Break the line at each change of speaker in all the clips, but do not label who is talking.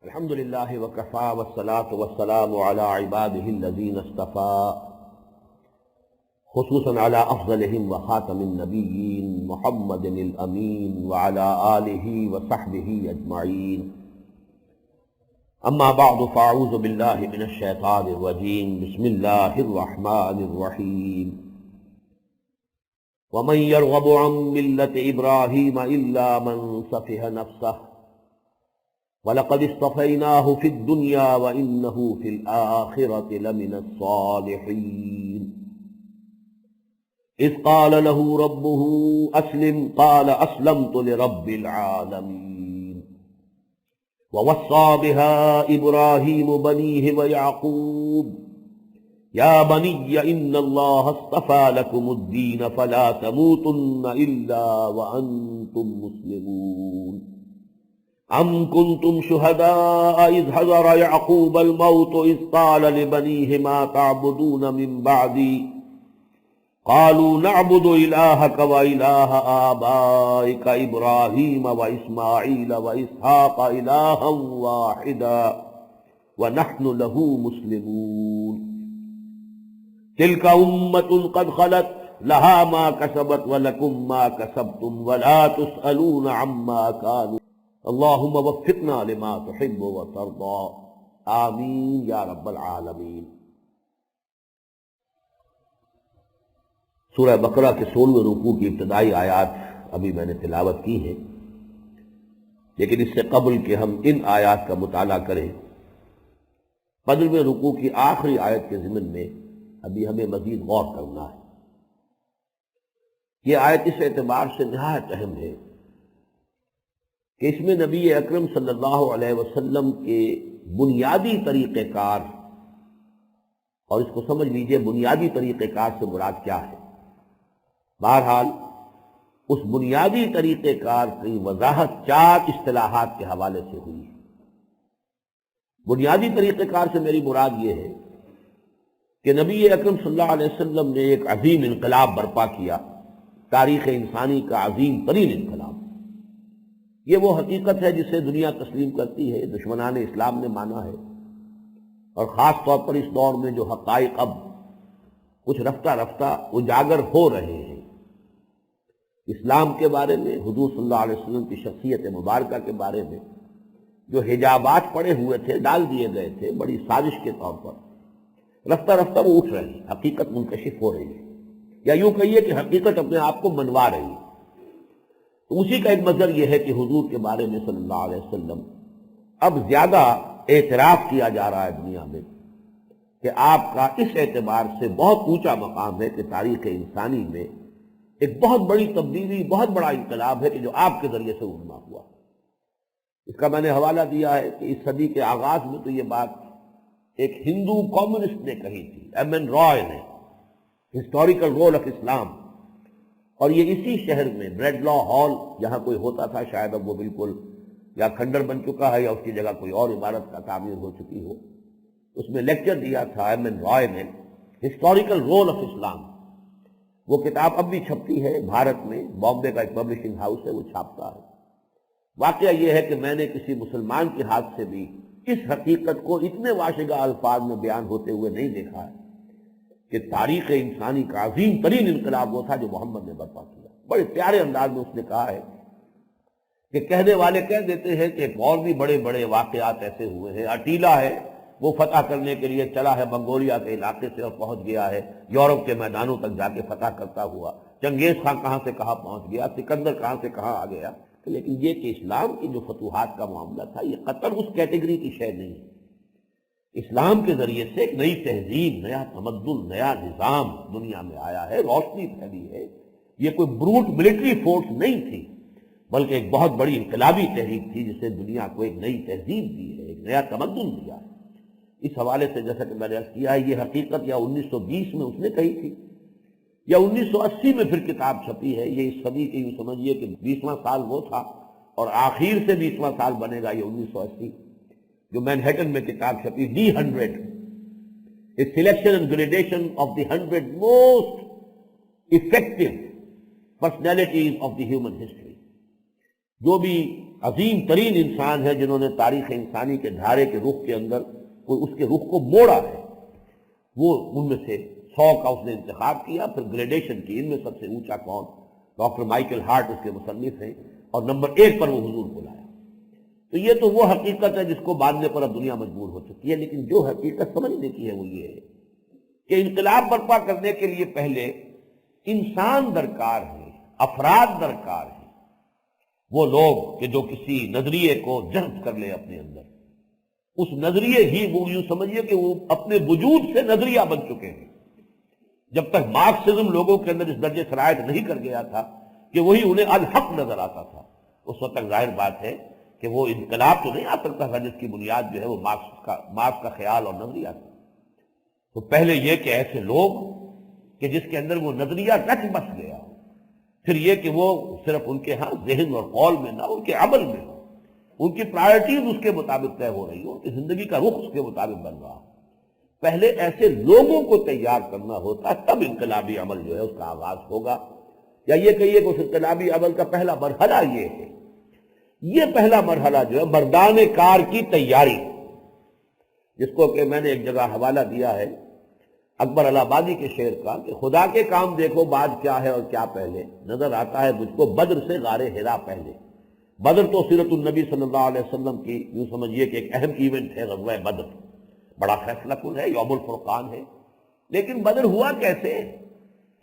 الحمد للہ وکفا والصلاة والسلام علی عباده الذین اصطفى خصوصا علی افضلهم وخاتم النبیین محمد الامین وعلی آلہ وصحبہ اجمعین اما بعد فاعوذ باللہ من الشیطان الرجیم بسم اللہ الرحمن الرحیم ومن يرغب عن ملة إبراهيم إلا من سفه نفسه وَلَقَدِ اصْطَفَيْنَاهُ فِي الدُّنْيَا وَإِنَّهُ فِي الْآخِرَةِ لَمِنَ الصَّالِحِينَ إِذْ قَالَ لَهُ رَبُّهُ أَسْلِمْ قَالَ أَسْلَمْتُ لِرَبِّ الْعَالَمِينَ وَوَصَّى بِهَا إِبْرَاهِيمُ بَنِيهِ وَيَعْقُوبُ يَا بَنِيَّ إِنَّ اللَّهَ اصْطَفَى لَكُمُ الدِّينَ فَلَا تَمُوتُنَّ إِلَّا وَأَنْتُمْ مُسْلِمُونَ أَمْ كُنْتُمْ شُهَدَاءَ إِذْ حَضَرَ يَعْقُوبَ الْمَوْتُ إِذْ قَالَ لِبَنِيهِ مَا تَعْبُدُونَ مِنْ بَعْدِي قَالُوا نَعْبُدُ إِلَٰهَكَ وَإِلَٰهَ آبَائِكَ إِبْرَاهِيمَ وَإِسْمَاعِيلَ وَإِسْحَاقَ إِلَٰهًا وَاحِدًا وَنَحْنُ لَهُ مُسْلِمُونَ تِلْكَ أُمَّةٌ قَدْ خَلَتْ لَهَا مَا كَسَبَتْ وَلَكُمْ مَا كَسَبْتُمْ وَلَا تُسْأَلُونَ عَمَّا كَانُوا اللہم وفقنا لما تحب وترضى آمین یا رب العالمین۔ سورہ بقرہ کے 16ویں رکوع کی ابتدائی آیات ابھی میں نے تلاوت کی ہے، لیکن اس سے قبل کہ ہم ان آیات کا مطالعہ کریں، 15ویں رکوع کی آخری آیت کے ضمن میں ابھی ہمیں مزید غور کرنا ہے۔ یہ آیت اس اعتبار سے نہایت اہم ہے کہ اس میں نبی اکرم صلی اللہ علیہ وسلم کے بنیادی طریقہ کار، اور اس کو سمجھ لیجئے بنیادی طریقہ کار سے مراد کیا ہے۔ بہرحال اس بنیادی طریقہ کار کی وضاحت 4 اصطلاحات کے حوالے سے ہوئی ہے۔ بنیادی طریقہ کار سے میری مراد یہ ہے کہ نبی اکرم صلی اللہ علیہ وسلم نے ایک عظیم انقلاب برپا کیا، تاریخ انسانی کا عظیم ترین انقلاب۔ یہ وہ حقیقت ہے جسے دنیا تسلیم کرتی ہے، دشمنان اسلام نے مانا ہے، اور خاص طور پر اس دور میں جو حقائق اب کچھ رفتہ رفتہ اجاگر ہو رہے ہیں، اسلام کے بارے میں، حضور صلی اللہ علیہ وسلم کی شخصیت مبارکہ کے بارے میں جو حجابات پڑے ہوئے تھے، ڈال دیے گئے تھے بڑی سازش کے طور پر، رفتہ رفتہ وہ اٹھ رہے ہیں، حقیقت منکشف ہو رہی ہے، یا یوں کہیے کہ حقیقت اپنے آپ کو منوا رہی ہے۔ تو اسی کا ایک مظہر یہ ہے کہ حضور کے بارے میں صلی اللہ علیہ وسلم اب زیادہ اعتراف کیا جا رہا ہے دنیا میں کہ آپ کا اس اعتبار سے بہت اونچا مقام ہے کہ تاریخ انسانی میں ایک بہت بڑی تبدیلی، بہت بڑا انقلاب ہے کہ جو آپ کے ذریعے سے رونما ہوا۔ اس کا میں نے حوالہ دیا ہے کہ اس صدی کے آغاز میں تو یہ بات ایک ہندو کمیونسٹ نے کہی تھی، ایم این رائے نے، ہسٹوریکل رول آف اسلام، اور یہ اسی شہر میں بریڈ لا ہال جہاں کوئی ہوتا تھا، شاید اب وہ بالکل یا کھنڈر بن چکا ہے یا اس کی جگہ کوئی اور عمارت کا تعمیر ہو چکی ہو، اس میں لیکچر دیا تھا ایم این رائے نے، ہسٹوریکل رول آف اسلام۔ وہ کتاب اب بھی چھپتی ہے بھارت میں، بامبے کا ایک پبلشنگ ہاؤس ہے، وہ چھاپتا ہے۔ واقعہ یہ ہے کہ میں نے کسی مسلمان کے ہاتھ سے بھی اس حقیقت کو اتنے واشگہ الفاظ میں بیان ہوتے ہوئے نہیں دیکھا ہے کہ تاریخ انسانی کا عظیم ترین انقلاب وہ تھا جو محمد نے برپا کیا۔ بڑے پیارے انداز میں اس نے کہا ہے کہ کہنے والے کہہ دیتے ہیں کہ اور بھی بڑے بڑے واقعات ایسے ہوئے ہیں، اٹیلا ہے، وہ فتح کرنے کے لیے چلا ہے منگولیا کے علاقے سے اور پہنچ گیا ہے یورپ کے میدانوں تک جا کے فتح کرتا ہوا، چنگیز خان کہاں سے کہاں پہنچ گیا، سکندر کہاں سے کہاں آ گیا۔ لیکن یہ کہ اسلام کی جو فتوحات کا معاملہ تھا یہ قطعاً اس کیٹیگری کی شے نہیں ہے۔ اسلام کے ذریعے سے ایک نئی تہذیب، نیا تمدن، نیا نظام دنیا میں آیا ہے، روشنی پھیلی ہے۔ یہ کوئی بروٹ ملٹری فورس نہیں تھی، بلکہ ایک بہت بڑی انقلابی تحریک تھی جس نے دنیا کو ایک نئی تہذیب دی ہے، ایک نیا تمدن دیا ہے۔ اس حوالے سے جیسا کہ میں نے عرض کیا ہے، یہ حقیقت یا 1920 میں اس نے کہی تھی یا 1980 میں پھر کتاب چھپی ہے۔ یہ اس صدی کے یوں سمجھیے کہ 20واں سال وہ تھا اور آخر سے 20واں سال بنے گا یہ 1980، جو مینہٹن میں کتاب چھپی دی 100، a selection and gradation of the 100 most effective personalities of the human history۔ جو بھی عظیم ترین انسان ہیں جنہوں نے تاریخ انسانی کے دھارے کے رخ کے اندر اس کے رخ کو موڑا ہے، وہ ان میں سے 100 کا اس نے انتخاب کیا، پھر گریڈیشن کی، ان میں سب سے اونچا کون؟ ڈاکٹر مائیکل ہارٹ اس کے مصنف ہیں، اور نمبر 1 پر وہ حضور کو لایا۔ تو یہ تو وہ حقیقت ہے جس کو ماننے پر اب دنیا مجبور ہو چکی ہے، لیکن جو حقیقت سمجھنے کی ہے وہ یہ ہے کہ انقلاب برپا کرنے کے لیے پہلے انسان درکار ہے، افراد درکار ہیں، وہ لوگ کہ جو کسی نظریے کو جذب کر لے اپنے اندر، اس نظریے ہی وہ یوں سمجھیے کہ وہ اپنے وجود سے نظریہ بن چکے ہیں۔ جب تک مارکسزم لوگوں کے اندر اس درجے سرایت نہیں کر گیا تھا کہ وہی انہیں الحق نظر آتا تھا، اس وقت تک ظاہر بات ہے کہ وہ انقلاب تو نہیں آ سکتا تھا جس کی بنیاد جو ہے وہ مارکس کا خیال اور نظریہ تھا۔ تو پہلے یہ کہ ایسے لوگ کہ جس کے اندر وہ نظریہ رچ بس گیا، پھر یہ کہ وہ صرف ان کے ہاں ذہن اور قول میں نہ، ان کے عمل میں ہو، ان کی پرائرٹیز اس کے مطابق طے ہو رہی ہو، ان کی زندگی کا رخ اس کے مطابق بن رہا ہو۔ پہلے ایسے لوگوں کو تیار کرنا ہوتا، تب انقلابی عمل جو ہے اس کا آغاز ہوگا۔ یا یہ کہیے کہ اس انقلابی عمل کا پہلا مرحلہ یہ ہے، یہ پہلا مرحلہ جو ہے مردان کار کی تیاری، جس کو کہ میں نے ایک جگہ حوالہ دیا ہے اکبر الہ آبادی کے شعر کا کہ خدا کے کام دیکھو بعد کیا ہے اور کیا پہلے، نظر آتا ہے مجھ کو بدر سے غار ہرا پہلے۔ بدر تو سیرت النبی صلی اللہ علیہ وسلم کی یوں سمجھیے کہ ایک اہم ایونٹ ہے، غزوہ بدر بڑا فیصلہ کن ہے، یوم الفرقان ہے، لیکن بدر ہوا کیسے؟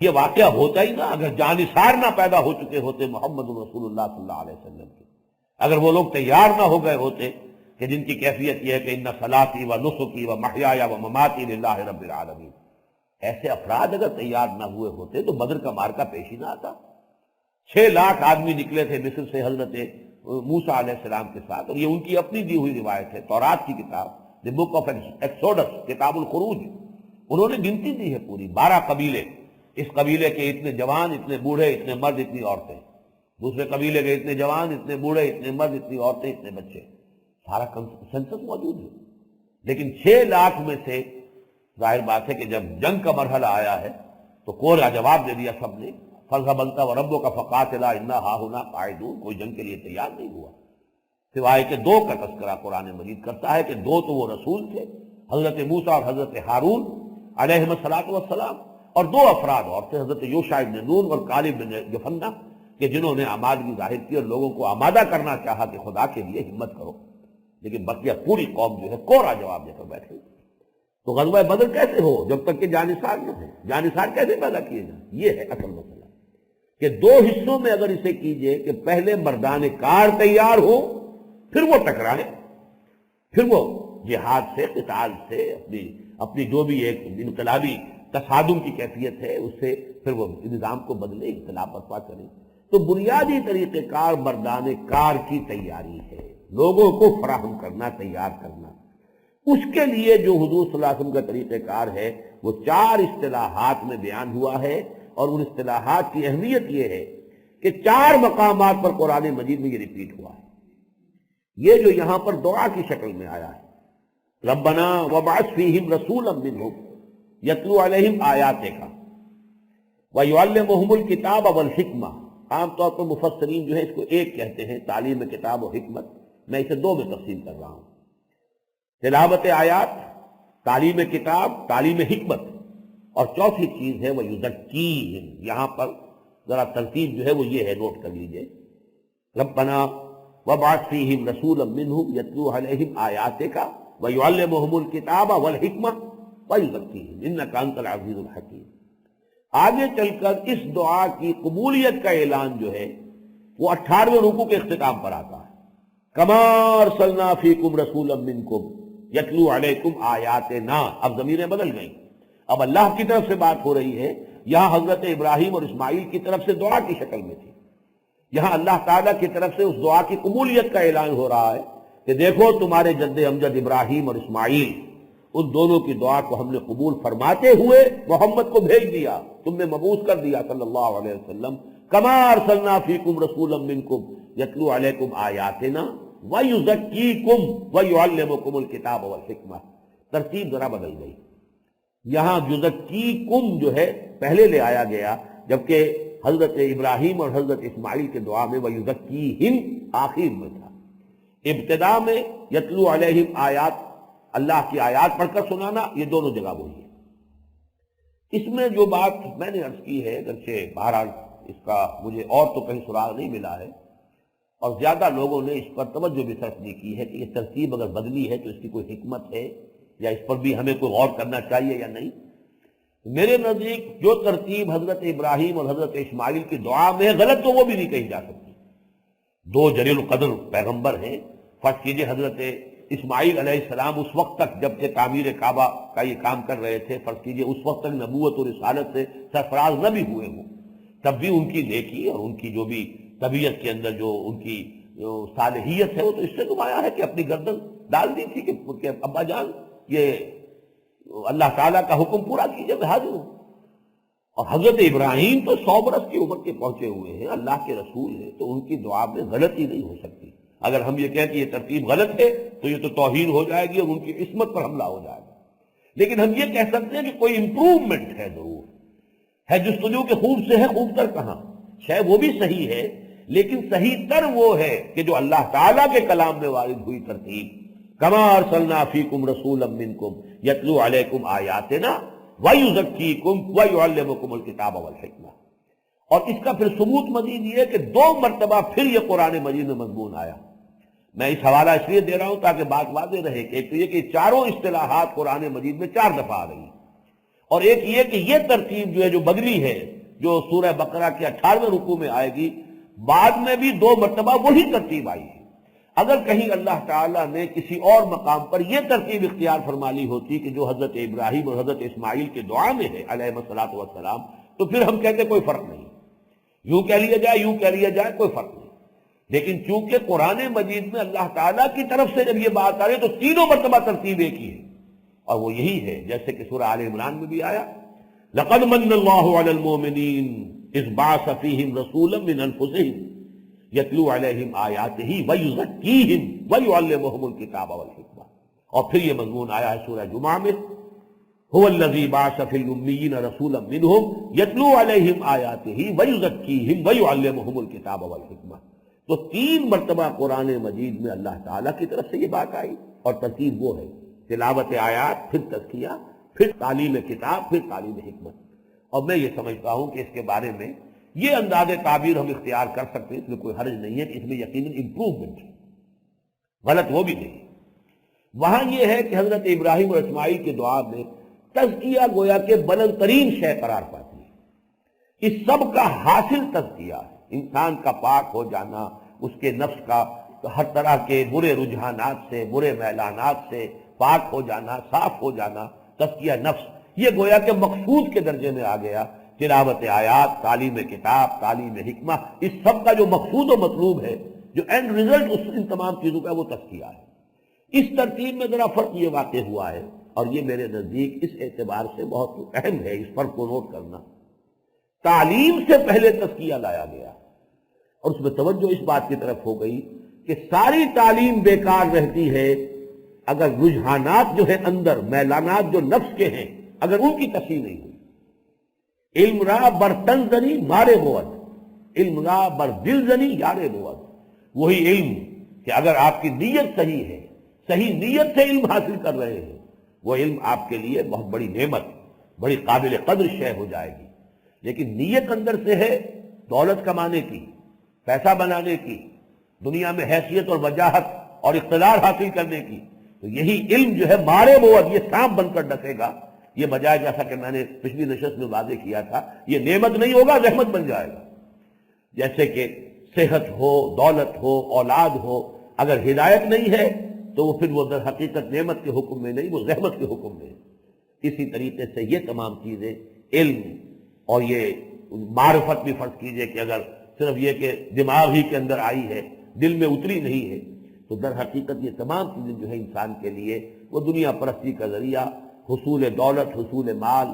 یہ واقعہ ہوتا ہی نہ اگر جانثار نہ پیدا ہو چکے ہوتے محمد رسول اللہ صلی اللہ علیہ وسلم کے، اگر وہ لوگ تیار نہ ہو گئے ہوتے کہ جن کی کیفیت یہ ہے کہ ان صلاتی و نسکی و محیایا و مماتی للہ رب العالمین، ایسے افراد اگر تیار نہ ہوئے ہوتے تو بدر کا مارکا پیش ہی نہ آتا۔ 6 لاکھ آدمی نکلے تھے مصر سے حضرت موسیٰ علیہ السلام کے ساتھ، اور یہ ان کی اپنی دی ہوئی روایت ہے، تورات کی کتاب دی بک آف ایکسوڈس، کتاب الخروج، انہوں نے گنتی دی ہے پوری 12 قبیلے، اس قبیلے کے اتنے جوان، اتنے بوڑھے، اتنے مرد، اتنی عورتیں، دوسرے قبیلے کے اتنے جوان، اتنے بوڑھے، اتنے مرد، اتنی عورتیں، اتنے بچے، سارا سنسس موجود ہے۔ لیکن 6 لاکھ میں سے ظاہر بات ہے کہ جب جنگ کا مرحلہ آیا ہے تو کورا جواب دے دیا سب نے، فَذْهَبْ أَنْتَ وَرَبُّكَ فَقَاتِلَا إِنَّا هَاهُنَا قَاعِدُونَ، کوئی جنگ کے لیے تیار نہیں ہوا، سوائے کہ 2 کا تذکرہ قرآن مجید کرتا ہے کہ 2 تو وہ رسول تھے، حضرت موسیٰ اور حضرت ہارون علیہم السلام، اور 2 افراد اور تھے، حضرت یوشع بن نون اور کالب بن یفنہ، کہ جنہوں نے آمادگی ظاہر کی اور لوگوں کو آمادہ کرنا چاہا کہ خدا کے لیے ہمت کرو، لیکن بقیہ پوری قوم جو ہے کورا جواب دے کر بیٹھے۔ تو غزوہ بدر کیسے ہو جب تک کہ جانثار نہ ہے؟ جانثار کیسے پیدا کیے جائیں؟ یہ ہے اصل مسئلہ کہ 2 حصوں میں اگر اسے کیجئے کہ پہلے مردان کار تیار ہو، پھر وہ ٹکرائیں، پھر وہ جہاد سے، قتال سے، اپنی جو بھی ایک انقلابی تصادم کی کیفیت ہے اس سے پھر وہ نظام کو بدلے، انقلاب برپا کریں۔ تو بنیادی طریقہ کار مردان کار کی تیاری ہے، لوگوں کو فراہم کرنا، تیار کرنا۔ اس کے لیے جو حضور صلی اللہ علیہ وسلم کا طریقہ کار ہے وہ 4 اصطلاحات میں بیان ہوا ہے، اور ان اصطلاحات کی اہمیت یہ ہے کہ 4 مقامات پر قرآن مجید میں یہ ریپیٹ ہوا ہے۔ یہ جو یہاں پر دعا کی شکل میں آیا ہے، ربنا وابعث فیہم رسولا منہم یتلو علیہم آیاتک ویعلمہم الکتاب والحکمہ، عام طور پر مفسرین جو ہے اس کو ایک کہتے ہیں، تعلیم کتاب و حکمت، میں اسے 2 میں تقسیم کر رہا ہوں، تلاوت آیات، تعلیم کتاب، تعلیم حکمت، اور چوتھی چیز ہے وہ یزکیہم۔ یہاں پر ذرا ترتیب جو ہے وہ یہ ہے، نوٹ کر لیجئے، ربنا وابعث فیہم رسولا منہم یتلو علیہم آیاتک ویعلمہم الکتاب والحکمہ ویزکیہم انک انت العزیز الحکیم۔ آگے چل کر اس دعا کی قبولیت کا اعلان جو ہے وہ 18ویں رکوع کے اختتام پر آتا ہے، کما ارسلنا فیکم رسولا منکم یتلو علیکم آیاتنا۔ اب ضمیریں بدل گئیں، اب اللہ کی طرف سے بات ہو رہی ہے، یہاں حضرت ابراہیم اور اسماعیل کی طرف سے دعا کی شکل میں تھی، یہاں اللہ تعالیٰ کی طرف سے اس دعا کی قبولیت کا اعلان ہو رہا ہے کہ دیکھو تمہارے جد امجد ابراہیم اور اسماعیل، ان دونوں کی دعا کو ہم نے قبول فرماتے ہوئے محمد کو بھیج دیا، تم نے مبعوث کر دیا صلی اللہ علیہ وسلم، کما ارسلنا فیکم رسولا منکم یتلو علیکم آیاتنا ویزکیکم ویعلمکم الکتاب والحکمہ۔ ترتیب ذرا بدل گئی، یہاں یزکیکم جو ہے پہلے لے آیا گیا، جبکہ حضرت ابراہیم اور حضرت اسماعیل کے دعا میں ویزکیہم آخر میں تھا۔ ابتدا میں یتلو علیہم آیات، اللہ کی آیات پڑھ کر سنانا، یہ دونوں جگہ وہی ہے۔ اس میں جو بات میں نے عرض کی ہے، اگرچہ بہرحال اس کا مجھے اور تو کہیں سراغ نہیں ملا ہے، اور زیادہ لوگوں نے اس پر توجہ بھی صرف نہیں کی ہے کہ یہ ترتیب اگر بدلی ہے تو اس کی کوئی حکمت ہے یا اس پر بھی ہمیں کوئی غور کرنا چاہیے یا نہیں۔ میرے نزدیک جو ترتیب حضرت ابراہیم اور حضرت اسماعیل کی دعا میں ہے غلط تو وہ بھی نہیں کہی جا سکتی۔ دو جلیل القدر پیغمبر ہیں، فرض کیجئے حضرت اسماعیل علیہ السلام اس وقت تک جب کہ تعمیر کعبہ کا یہ کام کر رہے تھے، فرض کیجئے اس وقت تک نبوت اور رسالت سے سرفراز نہ بھی ہوئے ہوں، تب بھی ان کی نیکی اور ان کی جو بھی طبیعت کے اندر جو ان کی جو صالحیت ہے وہ تو اس سے نمایاں ہے کہ اپنی گردن ڈال دی تھی کہ ابا جان یہ اللہ تعالیٰ کا حکم پورا کیجئے، میں حاضر ہوں۔ اور حضرت ابراہیم تو 100 برس کی عمر کے پہنچے ہوئے ہیں، اللہ کے رسول ہیں، تو ان کی دعا میں غلطی نہیں ہو سکتی۔ اگر ہم یہ کہیں کہ یہ ترتیب غلط ہے تو یہ تو توہین ہو جائے گی اور ان کی عصمت پر حملہ ہو جائے گا۔ لیکن ہم یہ کہہ سکتے ہیں کہ کوئی امپروومنٹ ہے، ضرور ہے، جستجو کے خوب سے ہے، خوب تر کہاں، شاید وہ بھی صحیح ہے، لیکن صحیح تر وہ ہے کہ جو اللہ تعالیٰ کے کلام میں وارد ہوئی ترتیب، کما ارسلنا فیکم رسولا منکم یتلو علیکم آیاتنا ویزکیکم ویعلمکم الکتاب والحکمہ۔ اور اس کا پھر ثبوت مزید یہ ہے کہ 2 مرتبہ پھر یہ قرآن مجید میں مضمون آیا۔ میں اس حوالہ اس لیے دے رہا ہوں تاکہ بات واضح رہے کہ ایک تو یہ کہ چاروں اصطلاحات قرآن مجید میں 4 دفعہ آ رہی، اور ایک یہ کہ یہ ترتیب جو ہے جو بدلی ہے، جو سورہ بقرہ کے 18ویں رکوع میں آئے گی، بعد میں بھی 2 مرتبہ وہی ترتیب آئی ہے۔ اگر کہیں اللہ تعالیٰ نے کسی اور مقام پر یہ ترتیب اختیار فرما لی ہوتی کہ جو حضرت ابراہیم اور حضرت اسماعیل کے دعا میں ہے علیہ الصلوۃ والسلام، تو پھر ہم کہتے کوئی فرق نہیں، یوں کہہ لیا جائے یوں کہہ لیا جائے، کوئی فرق نہیں۔ لیکن چونکہ قرآن مجید میں اللہ تعالیٰ کی طرف سے جب یہ بات آ رہی ہے تو 3 مرتبہ ترتیب ایک ہی ہے، اور وہ یہی ہے جیسے کہ سورہ آل عمران میں بھی آیا، لقد من اللہ علی المؤمنین اذ بعث فیہم رسولا من انفسہم یتلو علیہم آیاتہ ویزکیہم ویعلمہم الکتاب والحکمہ۔ اور پھر یہ مضمون آیا ہے سورہ جمعہ میں، هو الذی بعث فی الامیین رسولا منہم یتلو علیہم آیاتہ ویزکیہم ویعلمہم الکتاب والحکمہ۔ تو 3 مرتبہ قرآن مجید میں اللہ تعالیٰ کی طرف سے یہ بات آئی، اور ترتیب وہ ہے تلاوت آیات، پھر تزکیہ، پھر تعلیم کتاب، پھر تعلیم حکمت۔ اور میں یہ سمجھتا ہوں کہ اس کے بارے میں یہ انداز تعبیر ہم اختیار کر سکتے ہیں، اس میں کوئی حرج نہیں ہے کہ اس میں یقیناً امپروومنٹ ہے، غلط وہ بھی نہیں۔ وہاں یہ ہے کہ حضرت ابراہیم اور اسماعیل کی دعا میں تزکیہ گویا کہ بلند ترین شے قرار پاتی ہے، اس سب کا حاصل تزکیہ ہے، انسان کا پاک ہو جانا، اس کے نفس کا ہر طرح کے برے رجحانات سے، برے میلانات سے پاک ہو جانا، صاف ہو جانا، تزکیہ نفس، یہ گویا کہ مقصود کے درجے میں آ گیا۔ تلاوت آیات، تعلیم کتاب، تعلیم حکمہ، اس سب کا جو مقصود و مطلوب ہے، جو اینڈ ریزلٹ ان تمام چیزوں کا وہ تزکیہ ہے۔ اس ترتیب میں ذرا فرق یہ واقع ہوا ہے، اور یہ میرے نزدیک اس اعتبار سے بہت اہم ہے اس فرق کو نوٹ کرنا، تعلیم سے پہلے تزکیہ لایا گیا، اور اس میں توجہ اس بات کی طرف ہو گئی کہ ساری تعلیم بیکار رہتی ہے اگر رجحانات جو ہے اندر، میلانات جو نفس کے ہیں، اگر ان کی تصحیح نہیں ہوئی۔ علم را بر تن زنی مارے بود، علم را بر دل زنی یارے بود۔ وہی علم کہ اگر آپ کی نیت صحیح ہے، صحیح نیت سے علم حاصل کر رہے ہیں، وہ علم آپ کے لیے بہت بڑی نعمت، بڑی قابل قدر شے ہو جائے گی۔ لیکن نیت اندر سے ہے دولت کمانے کی، پیسہ بنانے کی، دنیا میں حیثیت اور وجاہت اور اقتدار حاصل کرنے کی، تو یہی علم جو ہے مارے بود، یہ سانپ بن کر ڈسے گا، یہ بجائے جیسا کہ میں نے پچھلی نشست میں واضح کیا تھا، یہ نعمت نہیں ہوگا، رحمت بن جائے گا۔ جیسے کہ صحت ہو، دولت ہو، اولاد ہو، اگر ہدایت نہیں ہے تو وہ پھر وہ در حقیقت نعمت کے حکم میں نہیں، وہ رحمت کے حکم میں ہے۔ اسی طریقے سے یہ تمام چیزیں، علم اور یہ معرفت بھی فرض کیجئے کہ اگر صرف یہ کہ دماغ ہی کے اندر آئی ہے، دل میں اتری نہیں ہے، تو در حقیقت یہ تمام چیزیں جو ہے انسان کے لیے وہ دنیا پرستی کا ذریعہ، حصول دولت، حصول مال،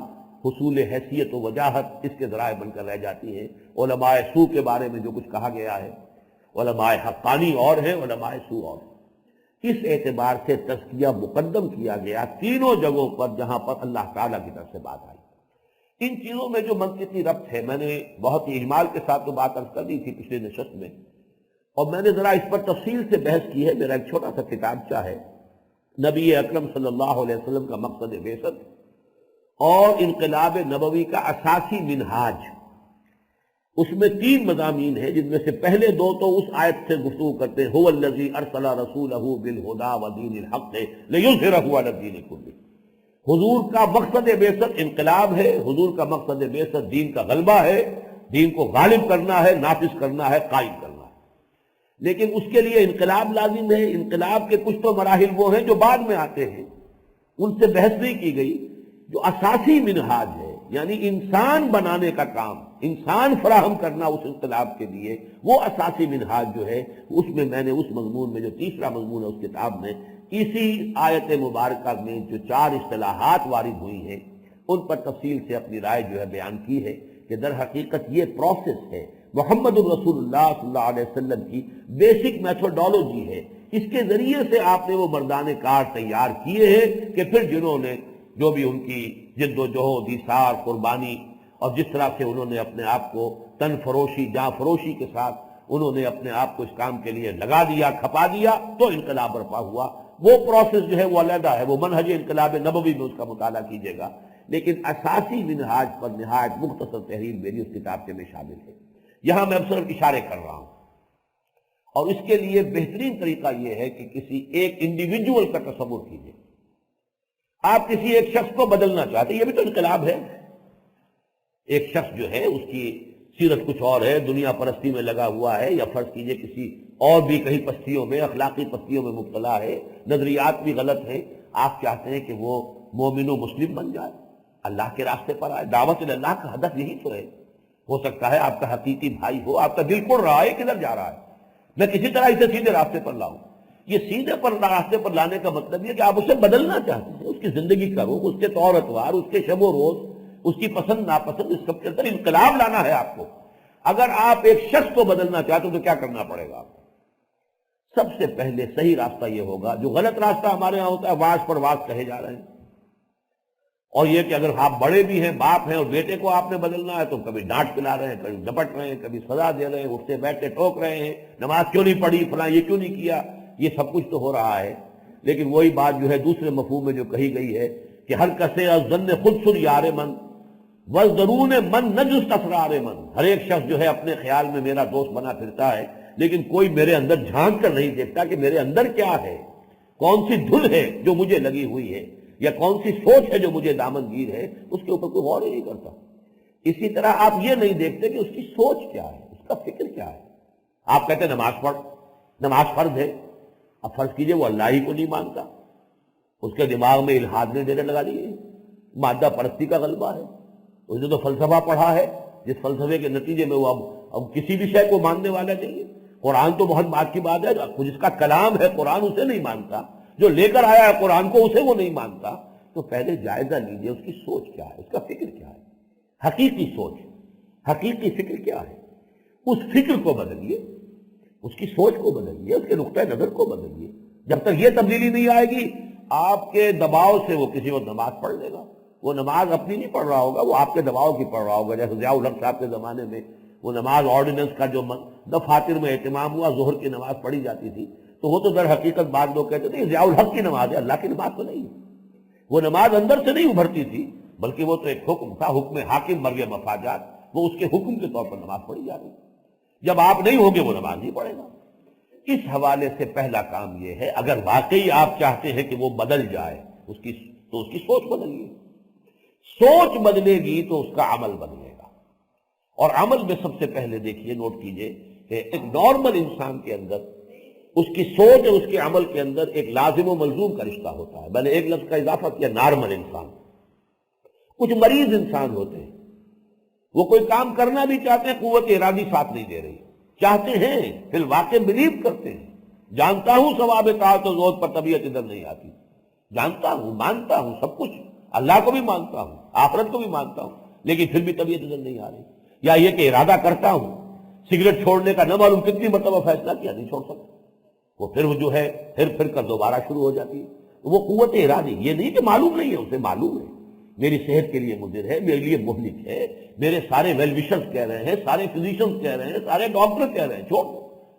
حصول حیثیت و وجاہت، اس کے ذرائع بن کر رہ جاتی ہیں۔ علماء سو کے بارے میں جو کچھ کہا گیا ہے، علماء حقانی اور ہیں، علماء سو اور ہیں۔ اس اعتبار سے تزکیہ مقدم کیا گیا تینوں جگہوں پر جہاں پر اللہ تعالیٰ کی طرف سے بات آئی۔ ان چیزوں میں جو منطقی ربط ہے، میں نے بہت ہی اجمال کے ساتھ تو بات عرض کر دی تھی پچھلے نشست میں، اور میں نے ذرا اس پر تفصیل سے بحث کی ہے، میرا ایک چھوٹا سا کتابچہ ہے نبی اکرم صلی اللہ علیہ وسلم کا مقصد بعثت اور انقلاب نبوی کا اساسی منہاج۔ اس میں 3 مضامین ہیں، جن میں سے پہلے 2 تو اس آیت سے گفتگو کرتے ہیں، هو الذی ارسل رسولہ بالہدی ودین الحق لیظہرہ علی الدین کلہ۔ حضور کا مقصد بعثت انقلاب ہے، حضور کا مقصد بعثت دین کا غلبہ ہے، دین کو غالب کرنا ہے، نافذ کرنا ہے، قائم کرنا ہے۔ لیکن اس کے لیے انقلاب لازم ہے۔ انقلاب کے کچھ تو مراحل وہ ہیں جو بعد میں آتے ہیں، ان سے بحث نہیں کی گئی۔ جو اساسی منہاج ہے، یعنی انسان بنانے کا کام، انسان فراہم کرنا اس انقلاب کے لیے، وہ اساسی منہاج جو ہے، اس میں میں نے اس مضمون میں جو تیسرا مضمون ہے اس کتاب میں، اسی آیت مبارکہ میں جو 4 اصطلاحات وارد ہوئی ہیں ان پر تفصیل سے اپنی رائے جو ہے بیان کی ہے کہ در حقیقت یہ پروسیس ہے، محمد الرسول اللہ صلی اللہ علیہ وسلم کی بیسک میتھوڈالوجی ہے۔ اس کے ذریعے سے آپ نے وہ مردان کار تیار کیے ہیں کہ پھر جنہوں نے جو بھی ان کی جد و جہد، ایثار، قربانی، اور جس طرح سے انہوں نے اپنے آپ کو تن فروشی، جاں فروشی کے ساتھ انہوں نے اپنے آپ کو اس کام کے لیے لگا دیا، کھپا دیا، تو انقلاب برپا ہوا۔ وہ پروسیس جو ہے وہ علیحدہ ہے، وہ منہج انقلاب نبوی میں اس کا مطالعہ کیجیے گا، لیکن اساسی منہاج پر نہایت مختصر تحریر میری اس کتاب کے میں شامل ہے۔ یہاں میں صرف اشارے کر رہا ہوں، اور اس کے لیے بہترین طریقہ یہ ہے کہ کسی ایک انڈیویجول کا تصور کیجیے۔ آپ کسی ایک شخص کو بدلنا چاہتے ہیں، یہ بھی تو انقلاب ہے۔ ایک شخص جو ہے اس کی سیرت کچھ اور ہے، دنیا پرستی میں لگا ہوا ہے، یا فرض کیجئے کسی اور بھی کہیں پستیوں میں، اخلاقی پستیوں میں مبتلا ہے، نظریات بھی غلط ہیں۔ آپ چاہتے ہیں کہ وہ مومن و مسلم بن جائے، اللہ کے راستے پر آئے۔ دعوت اللہ کا ہدف یہی تو ہے۔ ہو سکتا ہے آپ کا حقیقی بھائی ہو، آپ کا دل کڑ رہا ہے کدھر جا رہا ہے، میں کسی طرح اسے سیدھے راستے پر لاؤں۔ یہ سیدھے پر راستے پر لانے کا مطلب یہ کہ آپ اسے بدلنا چاہتے ہیں، اس کی زندگی کا رخ، اس کے طور اتوار، اس کے شب و روز، اس کی پسند ناپسند، اس سب کے اندر انقلاب لانا ہے آپ کو۔ اگر آپ ایک شخص کو بدلنا چاہتے ہو تو کیا کرنا پڑے گا آپ کو؟ سب سے پہلے صحیح راستہ یہ ہوگا، جو غلط راستہ ہمارے ہاں ہوتا ہے، واز پر واز کہے جا رہے ہیں، اور یہ کہ اگر آپ بڑے بھی ہیں، باپ ہیں، اور بیٹے کو آپ نے بدلنا ہے تو کبھی ڈانٹ پلا رہے ہیں، کبھی ڈپٹ رہے ہیں، کبھی سزا دے رہے ہیں، اٹھتے بیٹھتے ٹوک رہے ہیں، نماز کیوں نہیں پڑھی، فلاں یہ کیوں نہیں کیا، یہ سب کچھ تو ہو رہا ہے۔ لیکن وہی بات جو ہے دوسرے مفہوم میں جو کہی گئی ہے کہ ہر کسے از ظن خود سر یار من وَالضَّرُونِ من نجس اسرار من، ہر ایک شخص جو ہے اپنے خیال میں میرا دوست بنا پھرتا ہے، لیکن کوئی میرے اندر جھانک کر نہیں دیکھتا کہ میرے اندر کیا ہے، کون سی دھل ہے جو مجھے لگی ہوئی ہے، یا کون سی سوچ ہے جو مجھے دامن گیر ہے، اس کے اوپر کوئی غور ہی نہیں کرتا۔ اسی طرح آپ یہ نہیں دیکھتے کہ اس کی سوچ کیا ہے، اس کا فکر کیا ہے۔ آپ کہتے ہیں نماز پڑھ، نماز فرض ہے، اب فرض کیجئے وہ اللہ ہی کو نہیں مانتا، اس کے دماغ میں الحاد نے ڈیرے لگا دیے، مادہ پرستی کا غلبہ ہے، اس نے تو فلسفہ پڑھا ہے، جس فلسفے کے نتیجے میں وہ اب کسی بھی شے کو ماننے والا نہیں ہے۔ قرآن تو بہت بات کی بات ہے، جس کا کلام ہے قرآن اسے نہیں مانتا، جو لے کر آیا ہے قرآن کو اسے وہ نہیں مانتا۔ تو پہلے جائزہ لیجئے اس کی سوچ کیا ہے، اس کا فکر کیا ہے، حقیقی سوچ، حقیقی فکر کیا ہے۔ اس فکر کو بدلیے، اس کی سوچ کو بدلیے، اس کے نقطۂ نظر کو بدلیے۔ جب تک یہ تبدیلی نہیں آئے گی، آپ کے دباؤ سے وہ کسی وقت نماز پڑھ لے گا، وہ نماز اپنی نہیں پڑھ رہا ہوگا، وہ آپ کے دباؤ کی پڑھ رہا ہوگا۔ جیسے ضیاء الحق صاحب کے زمانے میں وہ نماز آرڈیننس کا جو دفاتر میں اہتمام ہوا، ظہر کی نماز پڑھی جاتی تھی، تو وہ تو در حقیقت بعض لوگ کہتے تھے ضیاء الحق کی نماز ہے، اللہ کی نماز تو نہیں ہے۔ وہ نماز اندر سے نہیں ابھرتی تھی، بلکہ وہ تو ایک حکم تھا، حکم حاکم مریم مفاجات، وہ اس کے حکم کے طور پر نماز پڑھی جا رہی۔ جب آپ نہیں ہوگے وہ نماز نہیں پڑھے گا۔ اس حوالے سے پہلا کام یہ ہے، اگر واقعی آپ چاہتے ہیں کہ وہ بدل جائے، تو اس کی سوچ بدلیے۔ سوچ بدلے گی تو اس کا عمل بدلے گا، اور عمل میں سب سے پہلے دیکھیے، نوٹ کیجئے کہ ایک نارمل انسان کے اندر اس کی سوچ اور اس کے عمل کے اندر ایک لازم و ملزوم کا رشتہ ہوتا ہے۔ میں نے ایک لفظ کا اضافہ کیا، نارمل انسان۔ کچھ مریض انسان ہوتے ہیں، وہ کوئی کام کرنا بھی چاہتے ہیں، قوت ارادی ساتھ نہیں دے رہی، چاہتے ہیں، فی الواقع بلیو کرتے ہیں، جانتا ہوں ثواب طاعت و زہد پر طبیعت ادھر نہیں آتی، جانتا ہوں، مانتا ہوں سب کچھ، اللہ کو بھی مانتا ہوں، آخرت کو بھی مانتا ہوں، لیکن پھر بھی طبیعت ادھر نہیں آ رہی۔ یا یہ کہ ارادہ کرتا ہوں، سگریٹ چھوڑنے کا نہ معلوم کتنی مرتبہ فیصلہ کیا، نہیں چھوڑ سکتا، وہ پھر وہ جو ہے پھر کر دوبارہ شروع ہو جاتی ہے۔ وہ قوت ارادی، یہ نہیں کہ معلوم نہیں ہے، اسے معلوم ہے، میری صحت کے لیے مضر ہے، میرے لیے مہلک ہے، میرے سارے ویل وشرز کہہ رہے ہیں، سارے فزیشنز کہہ رہے ہیں، سارے ڈاکٹر کہہ رہے ہیں چھوڑ،